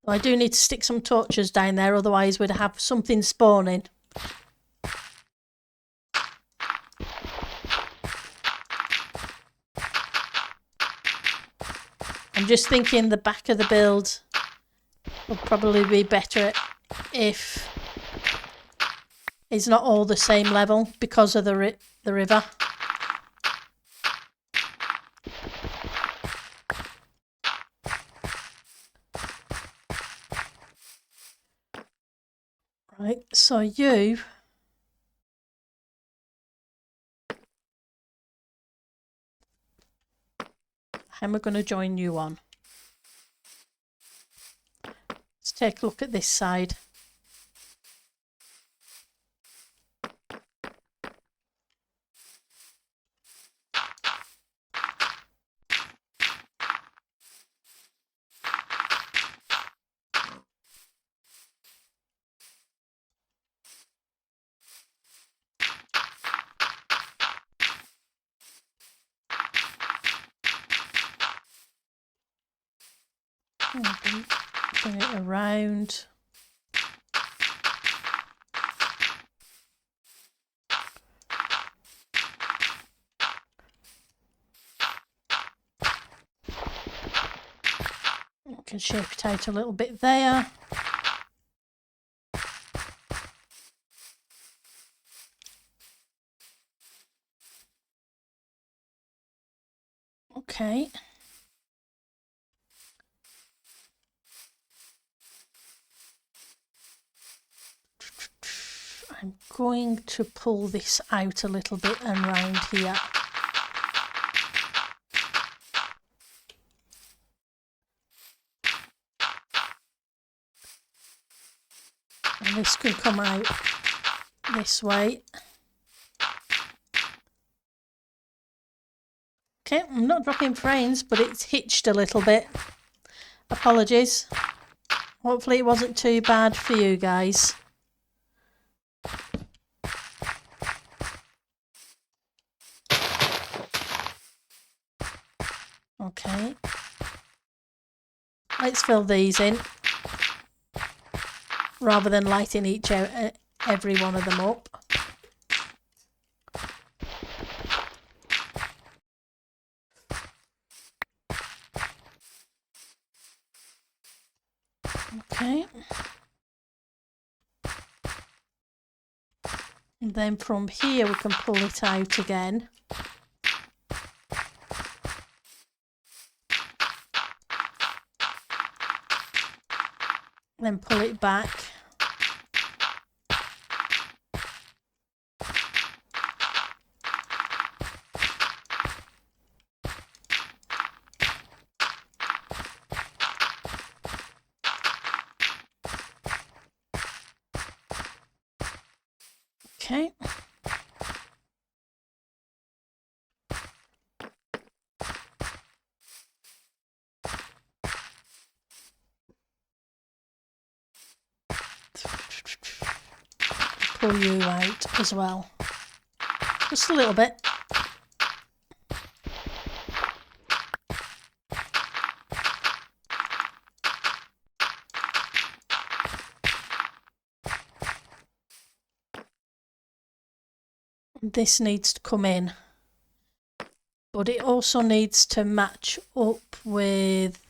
I do need to stick some torches down there, otherwise we'd have something spawning. I'm just thinking the back of the build would probably be better if it's not all the same level because of the river. Right, so you... How am I going to join you on? Let's take a look at this side. Bring it around. I can shape it out a little bit there. Okay. I'm going to pull this out a little bit and round here. And this can come out this way. Okay, I'm not dropping frames, but it's hitched a little bit. Apologies. Hopefully it wasn't too bad for you guys. Okay. Let's fill these in, rather than lighting every one of them up. Okay. And then from here we can pull it out again. Then pull it back. Okay. Pull you out as well. Just a little bit. This needs to come in, but it also needs to match up with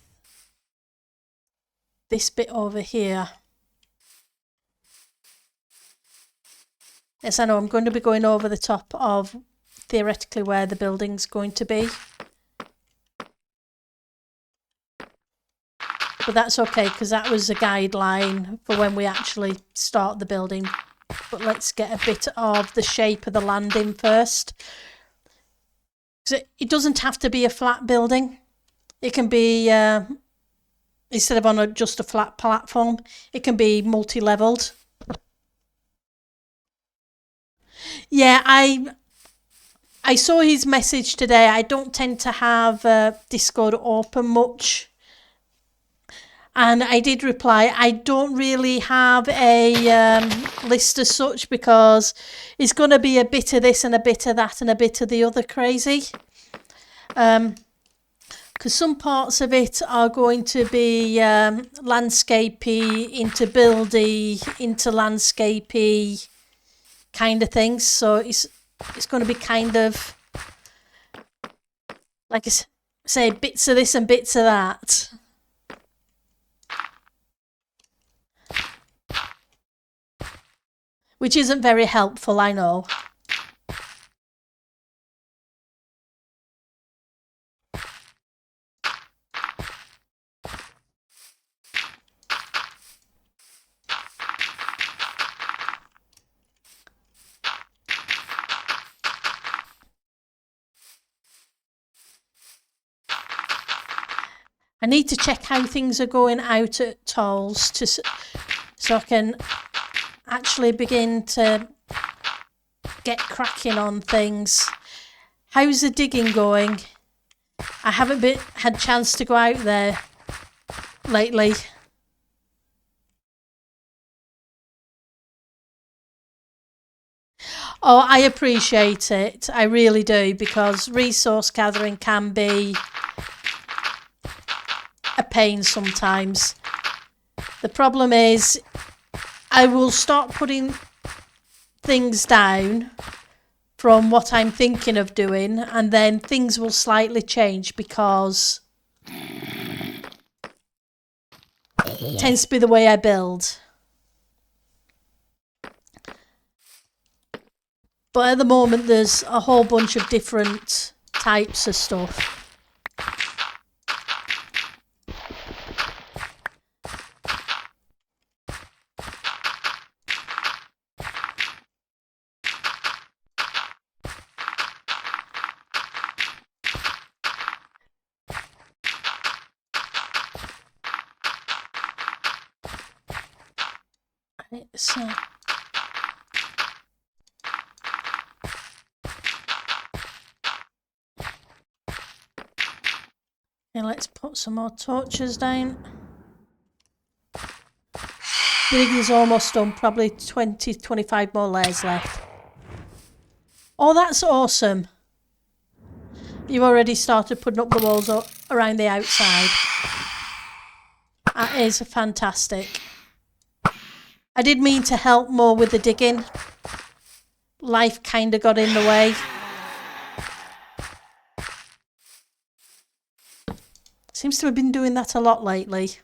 this bit over here. Yes, I know I'm going to be going over the top of theoretically where the building's going to be, but that's okay because that was a guideline for when we actually start the building. But let's get a bit of the shape of the landing first. It doesn't have to be a flat building. It can be, instead of on just a flat platform, it can be multi-leveled. Yeah, I saw his message today. I don't tend to have Discord open much. And I did reply, I don't really have a list as such because it's going to be a bit of this and a bit of that and a bit of the other crazy. Because some parts of it are going to be landscapey, into buildy, into landscapey kind of things. So it's going to be kind of, like I say, bits of this and bits of that. Which isn't very helpful, I know. I need to check how things are going out at Tolls so I can actually begin to get cracking on things. How's the digging going? I haven't had chance to go out there lately. Oh, I appreciate it. I really do, because resource gathering can be a pain sometimes. The problem is I will start putting things down from what I'm thinking of doing, and then things will slightly change because it tends to be the way I build. But at the moment there's a whole bunch of different types of stuff. Right, so okay, let's put some more torches down. Digging's almost done, probably 20-25 more layers left. Oh, that's awesome. You've already started putting up the walls around the outside. That is fantastic. I did mean to help more with the digging. Life kind of got in the way. Seems to have been doing that a lot lately.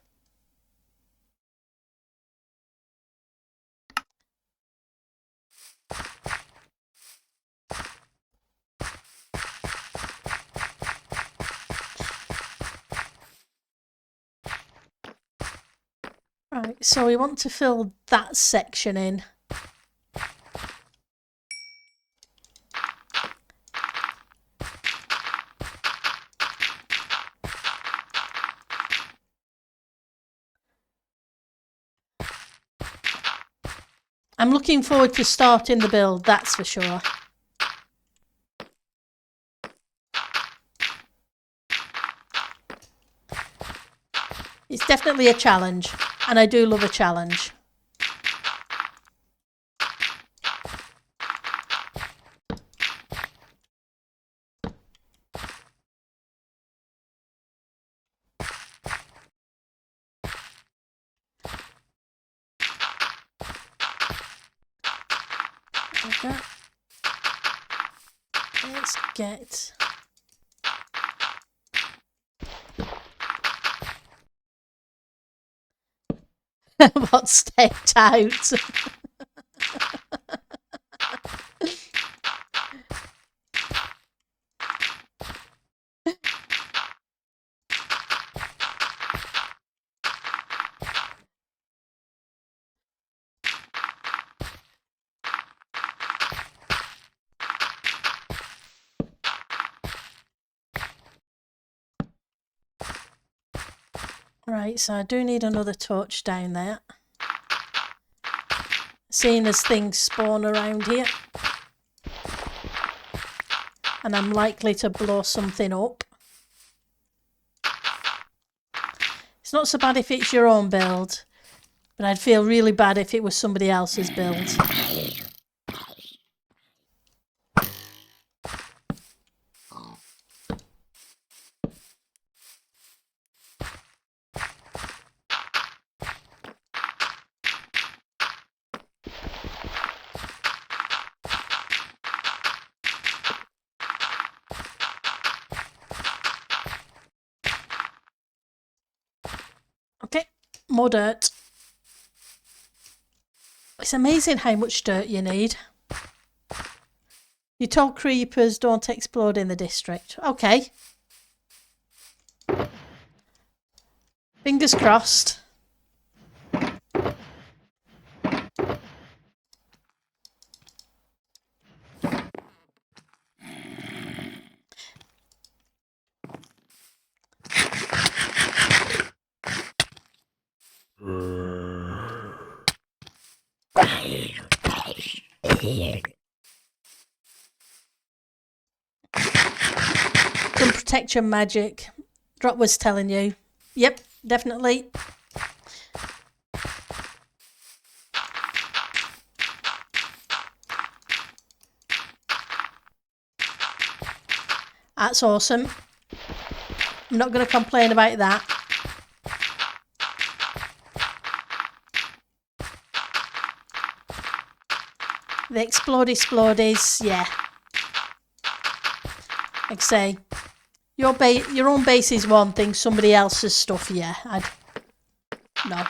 Right, so we want to fill that section in. I'm looking forward to starting the build, that's for sure. It's definitely a challenge, and I do love a challenge. Like that. Let's get... what's staked out? Right, so I do need another torch down there. Seeing as things spawn around here. And I'm likely to blow something up. It's not so bad if it's your own build, but I'd feel really bad if it was somebody else's build. Okay, more dirt. It's amazing how much dirt you need. You told creepers don't explode in the district. Okay. Fingers crossed. Some protection magic. Drop was telling you. Yep, definitely. That's awesome. I'm not going to complain about that. The explodies, yeah. Like I say, your own base is one thing, somebody else's stuff, yeah. No.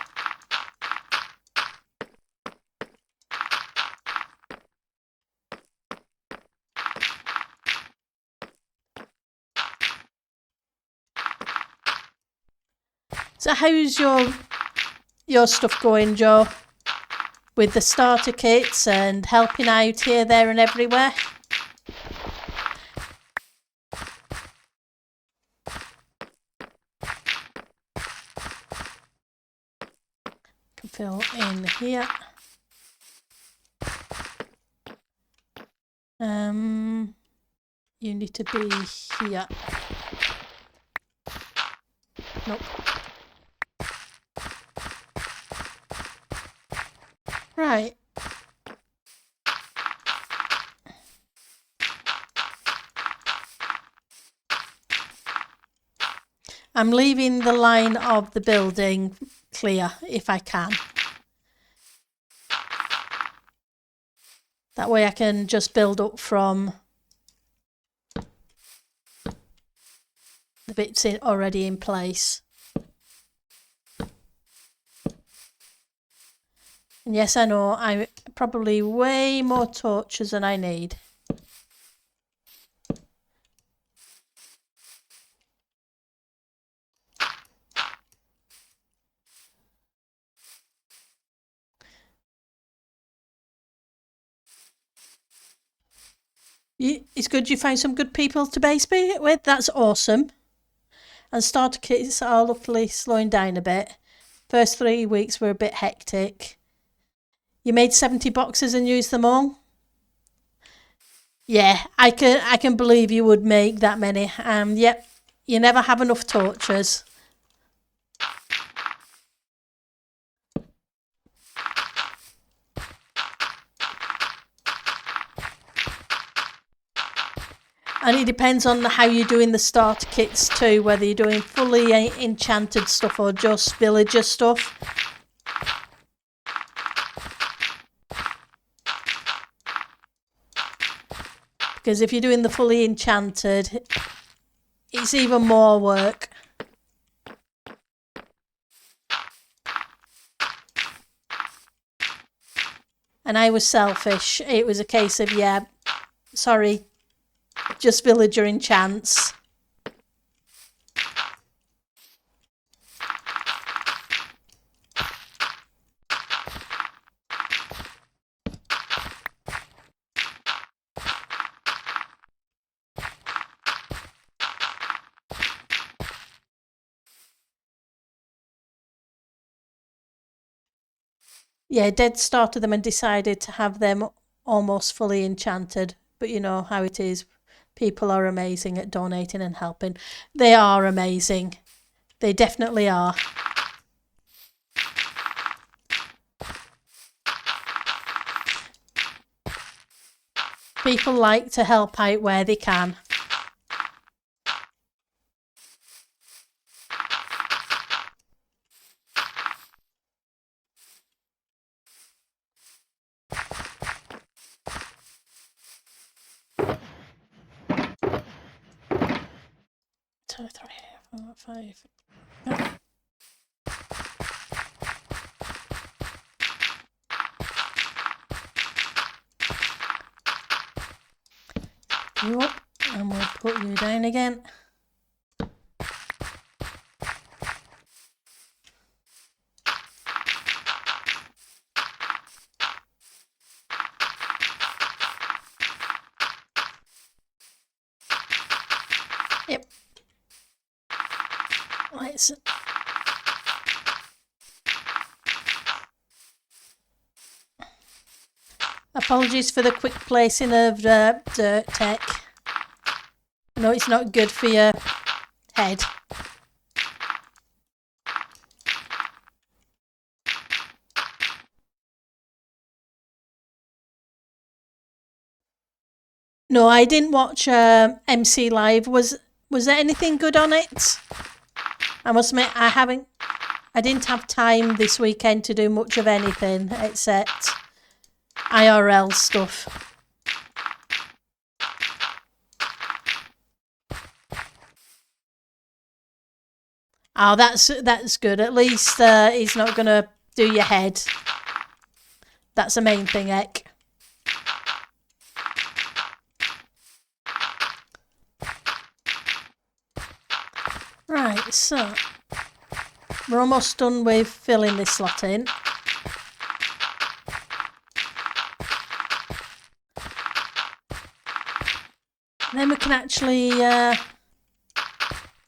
So how's your stuff going, Joe? With the starter kits and helping out here, there and everywhere? Can fill in here. You need to be here. Nope. Right. I'm leaving the line of the building clear if I can. That way I can just build up from the bits already in place. And yes, I know, I'm probably way more torches than I need. It's good you find some good people to base with. That's awesome. And starter kits are luckily slowing down a bit. First 3 weeks were a bit hectic. You made 70 boxes and used them all? Yeah, I can believe you would make that many. Yep, you never have enough torches. And it depends on how you're doing the starter kits too, whether you're doing fully enchanted stuff or just villager stuff. Because if you're doing the fully enchanted, it's even more work. And I was selfish. It was a case of, yeah, sorry, just villager enchants. Yeah, Dead started them and decided to have them almost fully enchanted. But you know how it is. People are amazing at donating and helping. They are amazing. They definitely are. People like to help out where they can. Two, 3, 4, 5. You up, and we'll put you down again. Yep. Let's. Apologies for the quick placing of dirt tech. No, it's not good for your head. No, I didn't watch MC Live. Was there anything good on it? I must admit, I didn't have time this weekend to do much of anything except IRL stuff. Oh, that's good. At least he's not gonna do your head. That's the main thing, Ek. Right, so we're almost done with filling this slot in. Then we can actually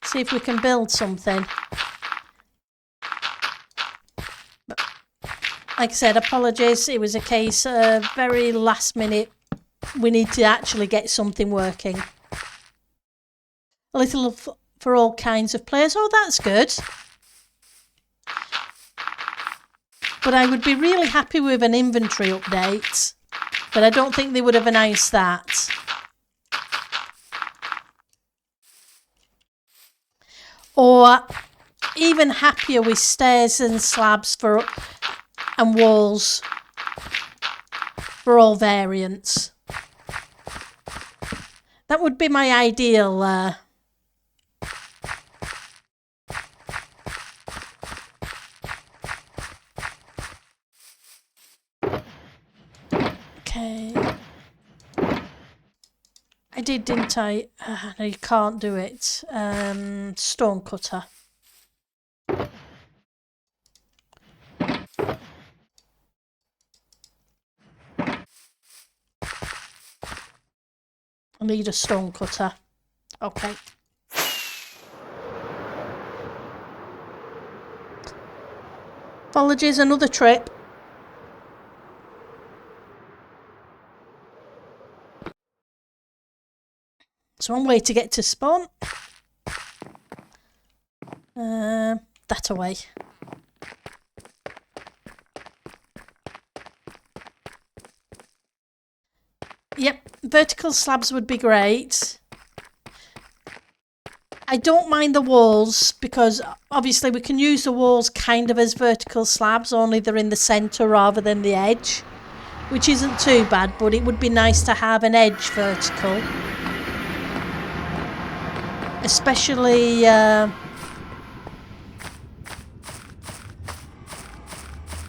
see if we can build something. But like I said, apologies. It was a case of very last minute we need to actually get something working. A little for all kinds of players. Oh, that's good. But I would be really happy with an inventory update. But I don't think they would have announced that. Or even happier with stairs and slabs and walls for all variants. That would be my ideal. Okay. I did, didn't I? No, you can't do it. Stone cutter. I need a stone cutter. Okay. Apologies, another trip. So one way to get to spawn. That away. Yep, vertical slabs would be great. I don't mind the walls because obviously we can use the walls kind of as vertical slabs, only they're in the centre rather than the edge, which isn't too bad, but it would be nice to have an edge vertical. Especially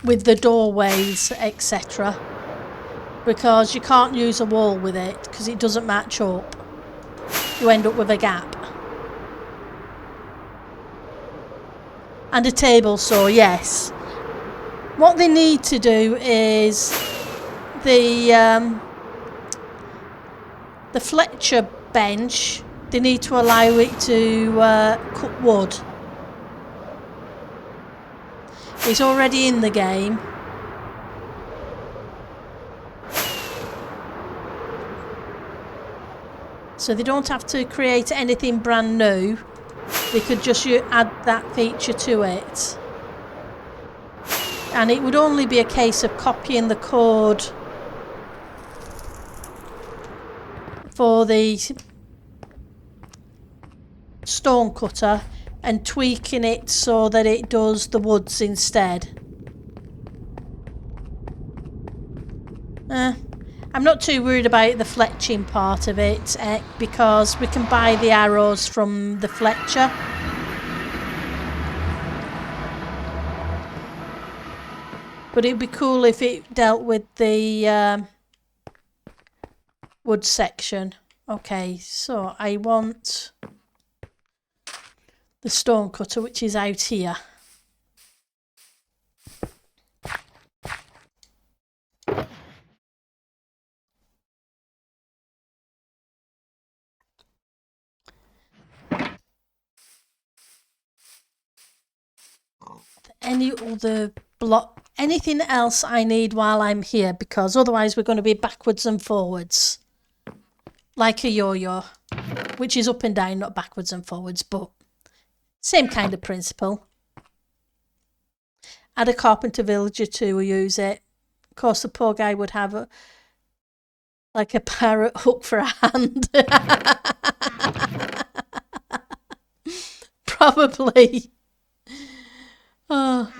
with the doorways, etc. Because you can't use a wall with it because it doesn't match up. You end up with a gap. And a table saw, yes. What they need to do is the Fletcher bench, they need to allow it to cut wood. It's already in the game. So they don't have to create anything brand new. They could just add that feature to it. And it would only be a case of copying the code for the stone cutter and tweaking it so that it does the woods instead. I'm not too worried about the fletching part of it because we can buy the arrows from the Fletcher. But it'd be cool if it dealt with the wood section. Okay, so I want the stone cutter, which is out here. Any other anything else I need while I'm here, because otherwise we're going to be backwards and forwards like a yo-yo, which is up and down, not backwards and forwards, but same kind of principle. Add a carpenter villager to use it. Of course the poor guy would have like a parrot hook for a hand. Probably. Oh.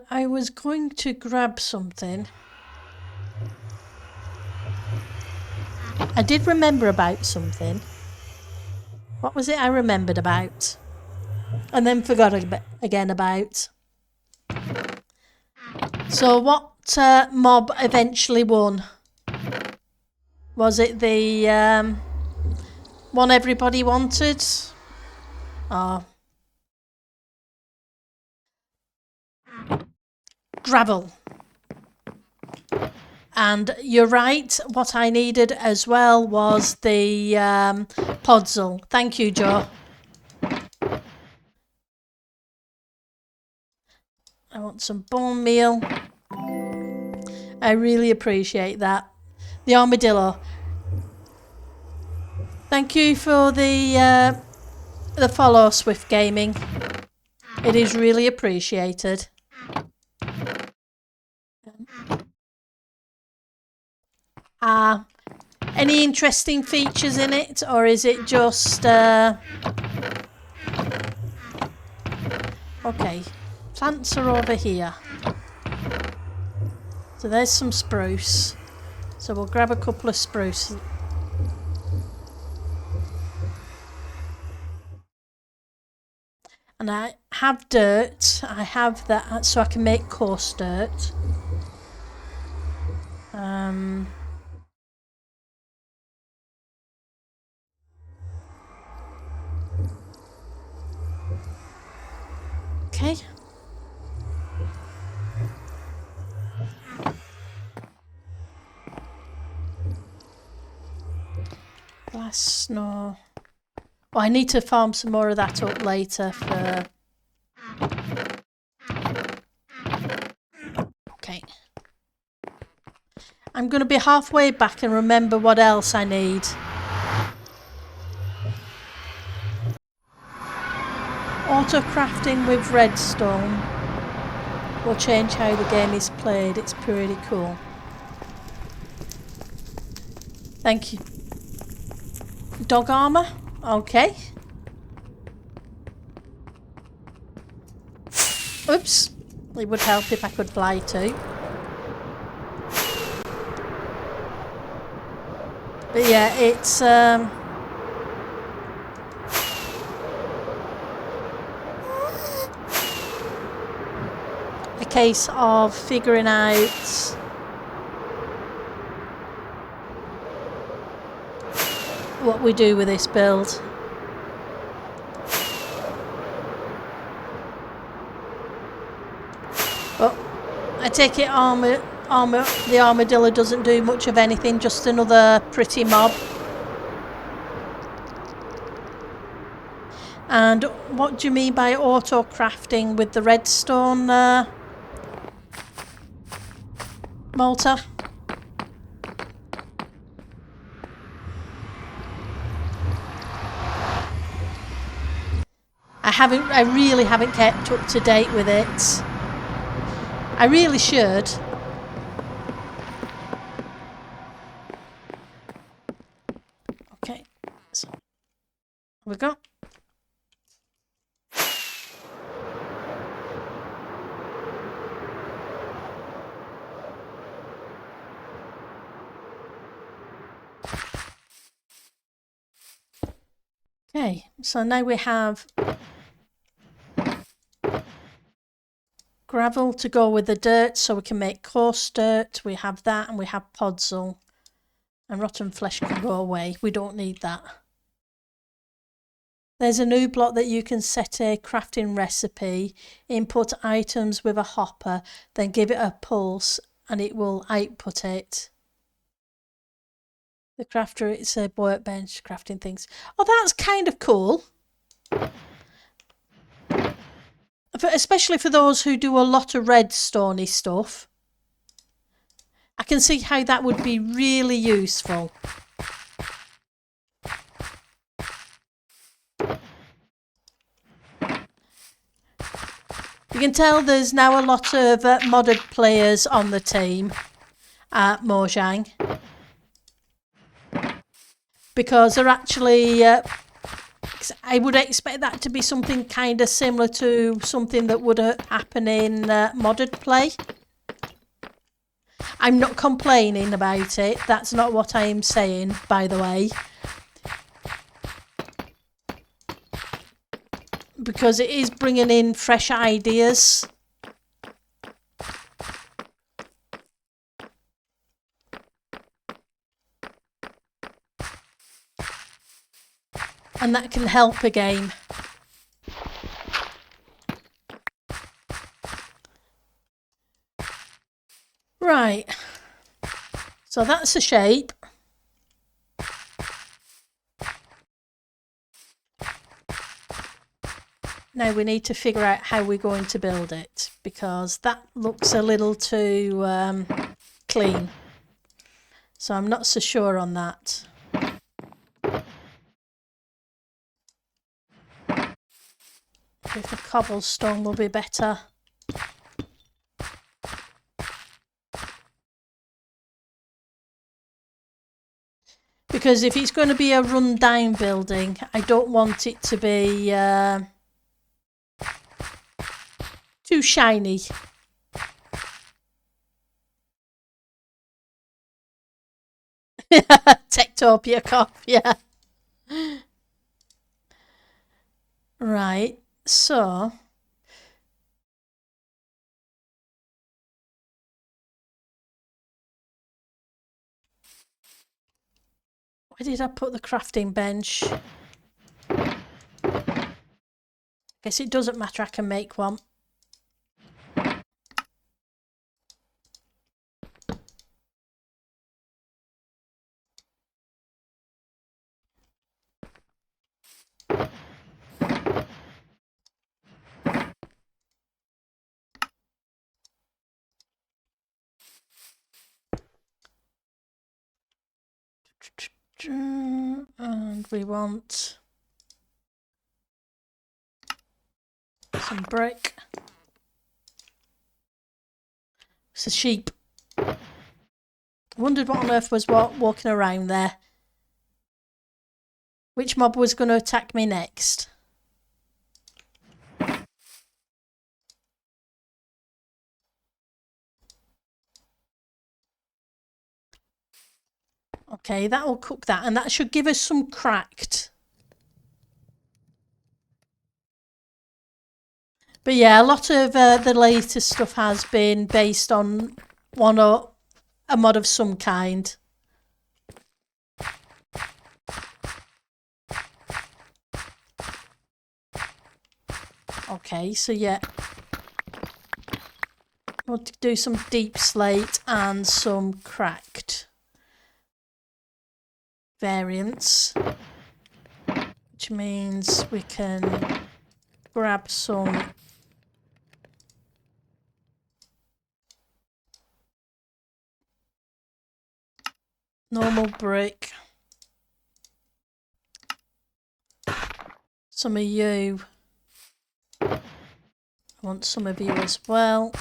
I was going to grab something. I did remember about something. What was it I remembered about? And then forgot again about. So what mob eventually won? Was it the one everybody wanted? Oh. Gravel. And you're right, what I needed as well was the Pritzel. Thank you, Joe. I want some bone meal. I really appreciate that. The armadillo. Thank you for the follow, Swift Gaming. It is really appreciated. Any interesting features in it, or is it just... Okay, plants are over here. So there's some spruce. So we'll grab a couple of spruce. And I have dirt. I have that so I can make coarse dirt. Okay. Glass snow. Oh, I need to farm some more of that up later for... Okay. I'm going to be halfway back and remember what else I need. Auto crafting with redstone will change how the game is played. It's pretty cool. Thank you. Dog armor? Okay. Oops. It would help if I could fly too. But yeah, it's a case of figuring out what we do with this build. But I take it the armadillo doesn't do much of anything, just another pretty mob. And what do you mean by auto crafting with the redstone, Malta? I really haven't kept up to date with it. I really should. Okay, so here we go. Okay, so now we have gravel to go with the dirt so we can make coarse dirt. We have that, and we have podzol. And rotten flesh can go away. We don't need that. There's a new block that you can set a crafting recipe, input items with a hopper, then give it a pulse and it will output it. The crafter, it's a workbench crafting things. Oh, that's kind of cool. Especially for those who do a lot of redstone-y stuff. I can see how that would be really useful. You can tell there's now a lot of modded players on the team at Mojang. Because they're actually... I would expect that to be something kind of similar to something that would happen in modded play. I'm not complaining about it. That's not what I am saying, by the way. Because it is bringing in fresh ideas. And that can help a game. Right. So that's the shape. Now we need to figure out how we're going to build it, because that looks a little too clean. So I'm not so sure on that. If the cobblestone will be better. Because if it's going to be a run-down building, I don't want it to be too shiny. Techtopia cop, yeah. Right, so... Where did I put the crafting bench? Guess it doesn't matter, I can make one. And we want some brick. It's a sheep. I wondered what on earth was walking around there. Which mob was going to attack me next? Okay, that will cook that, and that should give us some cracked. But yeah, a lot of the latest stuff has been based on one or a mod of some kind. Okay, so yeah. We'll do some deep slate and some cracked variants, which means we can grab some normal brick, some of you, I want some of you as well.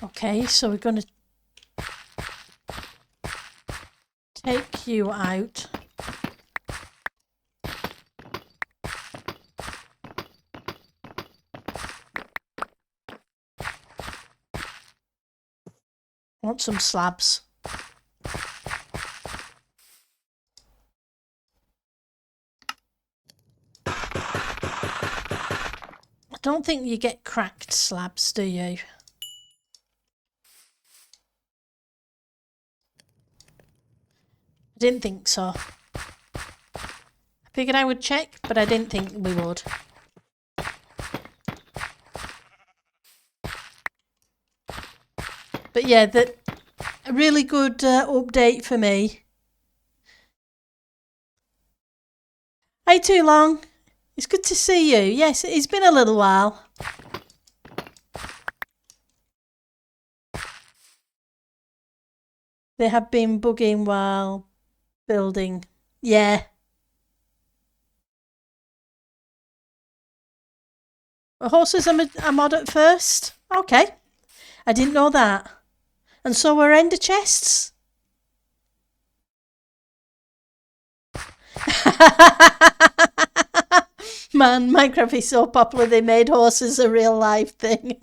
Okay, so we're going to take you out. I want some slabs. I don't think you get cracked slabs, do you? I didn't think so. I figured I would check, but I didn't think we would. But yeah, a really good update for me. Hey, too long. It's good to see you. Yes, it's been a little while. They have been bugging while building. Yeah. The horses are mod at first. Okay. I didn't know that. And so were ender chests. Man, Minecraft is so popular they made horses a real life thing.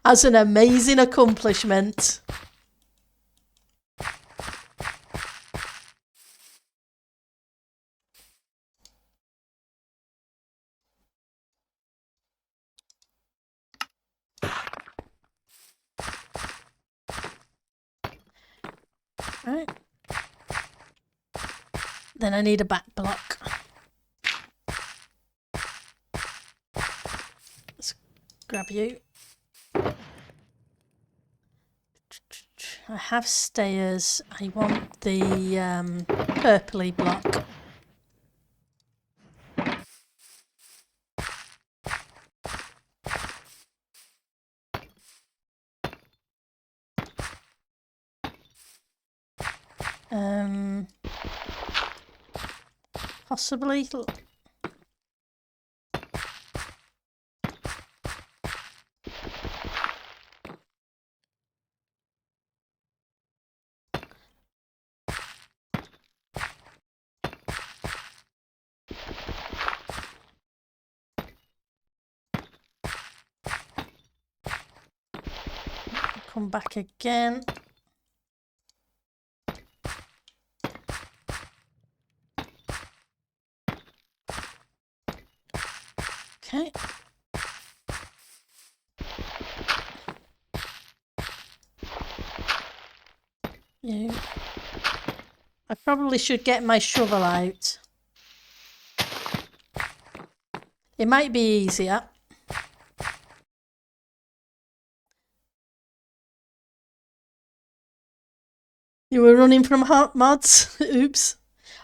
That's an amazing accomplishment. Right. Then I need a back block. Let's grab you. I have stairs. I want the purpley block. Possibly. Come back again. Okay. You. I probably should get my shovel out. It might be easier. You were running from hot mods? Oops.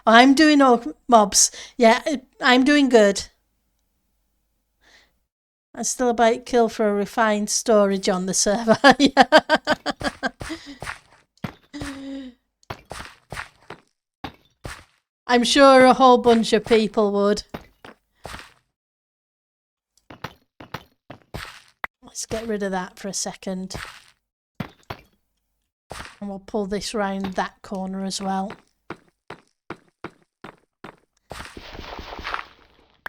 I'm doing all mobs. Yeah, I'm doing good. I'm still a bite kill for a refined storage on the server. I'm sure a whole bunch of people would. Let's get rid of that for a second. And we'll pull this round that corner as well.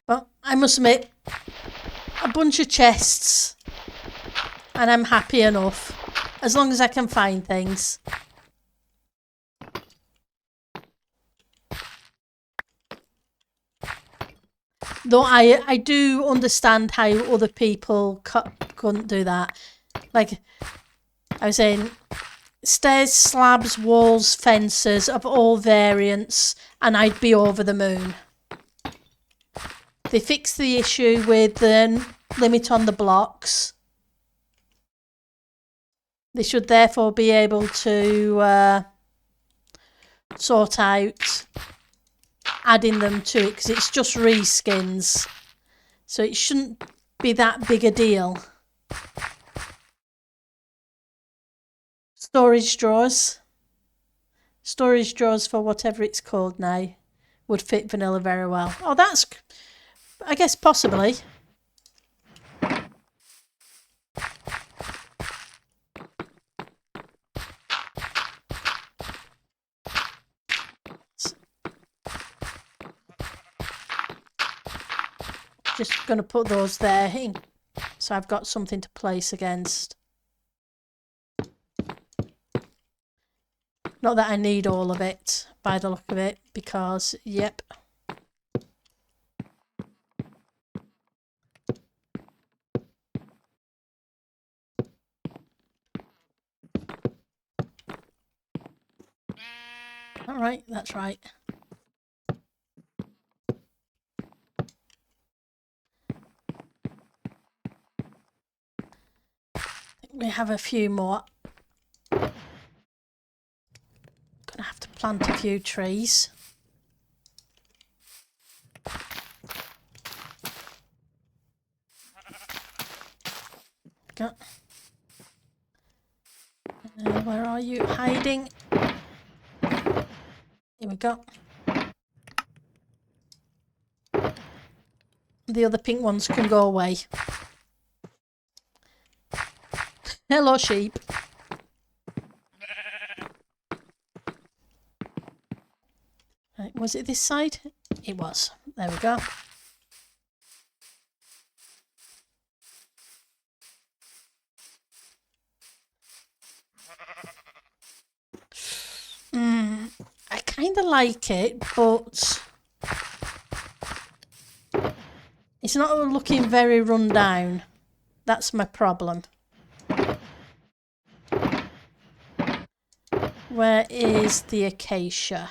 But I must admit, a bunch of chests and I'm happy enough. As long as I can find things. Though I do understand how other people couldn't do that. Like I was saying, stairs, slabs, walls, fences of all variants, and I'd be over the moon. They fixed the issue with the limit on the blocks. They should therefore be able to sort out adding them to it, because it's just reskins. So it shouldn't be that big a deal. Storage drawers. Storage drawers for whatever it's called now would fit vanilla very well. Oh, that's... I guess possibly. Just going to put those there in, so I've got something to place against. Not that I need all of it by the look of it, because, yep. All right, that's right. We have a few more. Gonna have to plant a few trees. Go. Where are you hiding? Here we go. The other pink ones can go away. Hello, sheep. Right, was it this side? It was. There we go. I kind of like it, but it's not looking very run down. That's my problem. Where is the acacia?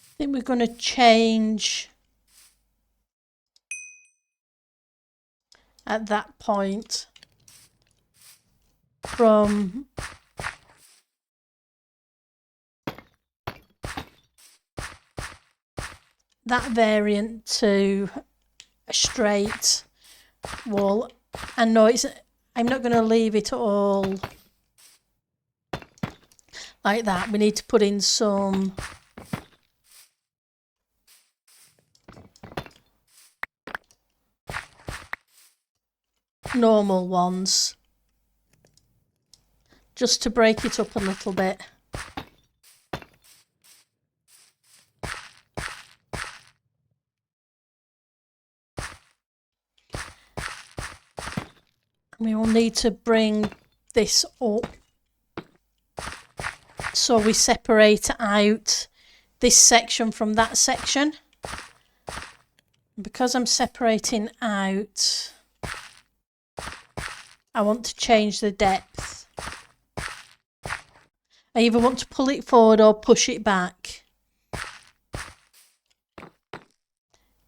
I think we're going to change at that point from that variant to a straight wall. And no, I'm not going to leave it all like that. We need to put in some normal ones just to break it up a little bit. We will need to bring this up so we separate out this section from that section. Because I'm separating out, I want to change the depth. I either want to pull it forward or push it back.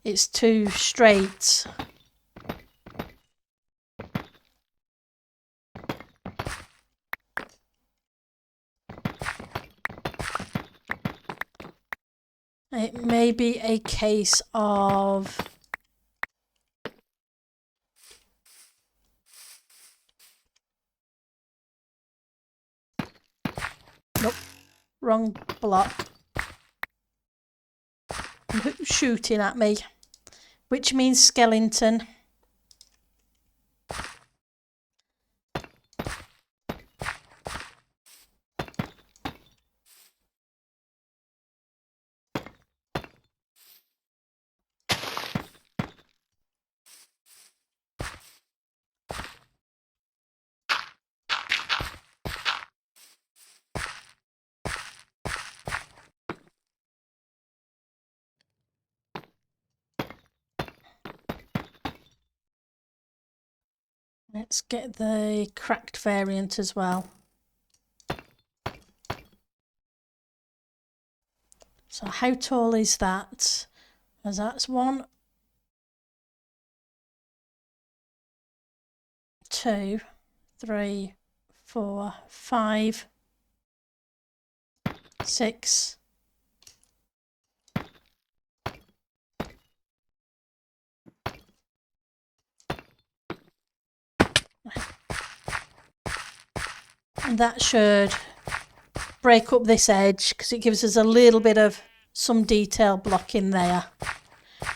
It's too straight. It may be a case of nope, wrong block. Who's shooting at me? Which means skeleton. Let's get the cracked variant as well. So how tall is that? As that's 1, 2, 3, 4, 5, 6. And that should break up this edge because it gives us a little bit of some detail block in there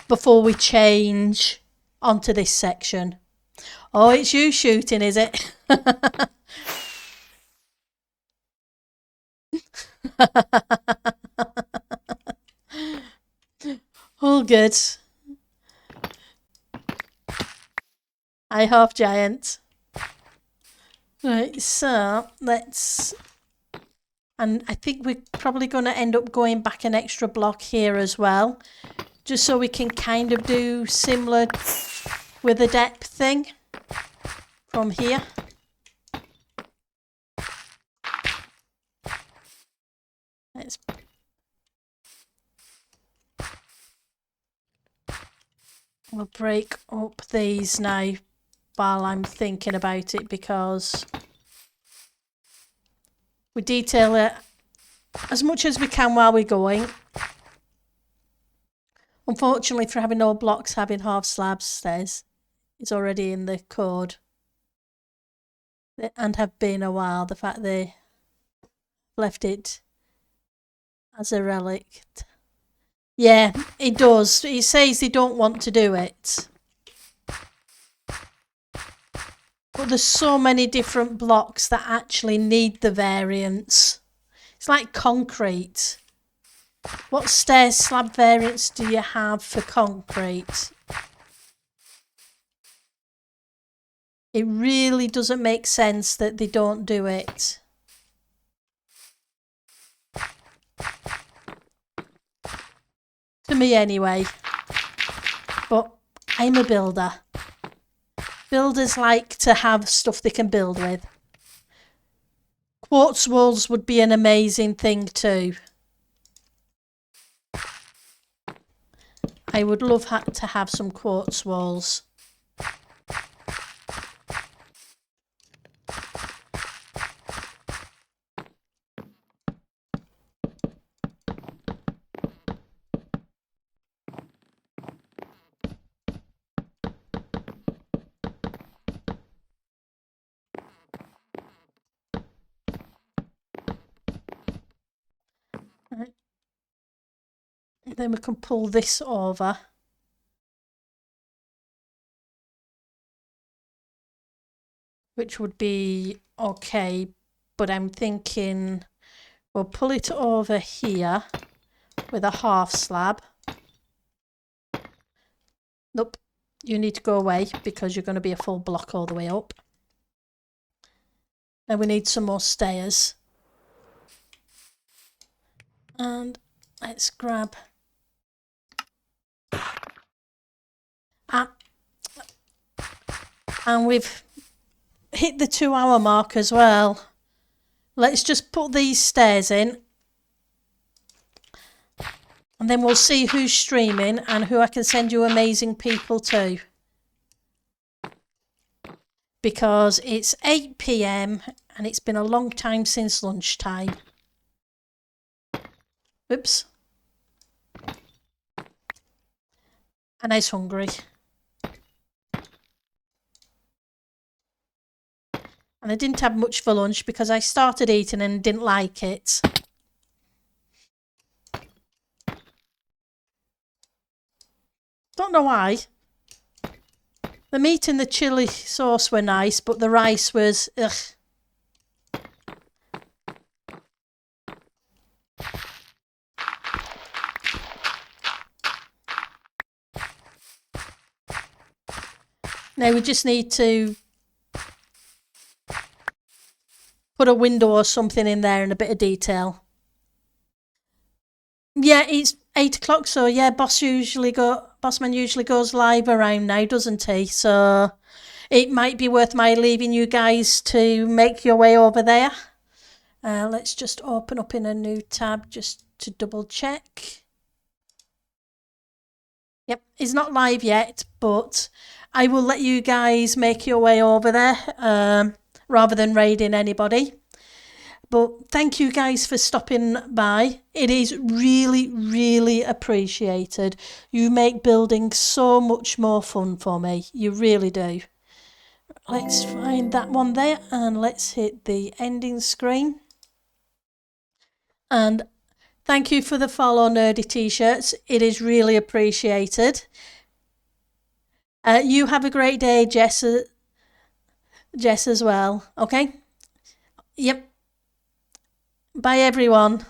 before we change onto this section. Oh, it's you shooting, is it? All good. I half giant. Right, so let's, and I think we're probably going to end up going back an extra block here as well, just so we can kind of do similar with the depth thing from here. We'll break up these now while I'm thinking about it, because we detail it as much as we can while we're going. Unfortunately, for having no blocks, having half slabs says it's already in the code, and have been a while. The fact they left it as a relic. Yeah, it does. It says they don't want to do it. But there's so many different blocks that actually need the variants. It's like concrete. What stair slab variants do you have for concrete? It really doesn't make sense that they don't do it. To me anyway. But I'm a builder. Builders like to have stuff they can build with. Quartz walls would be an amazing thing too. I would love to have some quartz walls. Right. Then we can pull this over. Which would be okay, but I'm thinking we'll pull it over here with a half slab. Nope, you need to go away because you're going to be a full block all the way up. Then we need some more stairs. And let's grab... and we've hit the 2-hour mark as well. Let's just put these stairs in. And then we'll see who's streaming and who I can send you amazing people to. Because it's 8 PM and it's been a long time since lunchtime. Oops. And I was hungry. And I didn't have much for lunch because I started eating and didn't like it. Don't know why. The meat and the chilli sauce were nice, but the rice was ugh. Now we just need to put a window or something in there and a bit of detail. Yeah, it's 8 o'clock, so yeah, Bossman usually goes live around now, doesn't he? So it might be worth my leaving you guys to make your way over there. Let's just open up in a new tab just to double check. Yep, he's not live yet, but I will let you guys make your way over there rather than raiding anybody. But thank you guys for stopping by. It is really, really appreciated. You make building so much more fun for me. You really do. Let's find that one there and let's hit the ending screen. And thank you for the follow nerdy t-shirts. It is really appreciated. You have a great day, Jess as well. Okay? Yep. Bye everyone.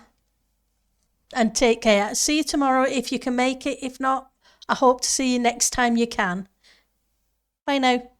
And take care. See you tomorrow if you can make it. If not, I hope to see you next time you can. Bye now.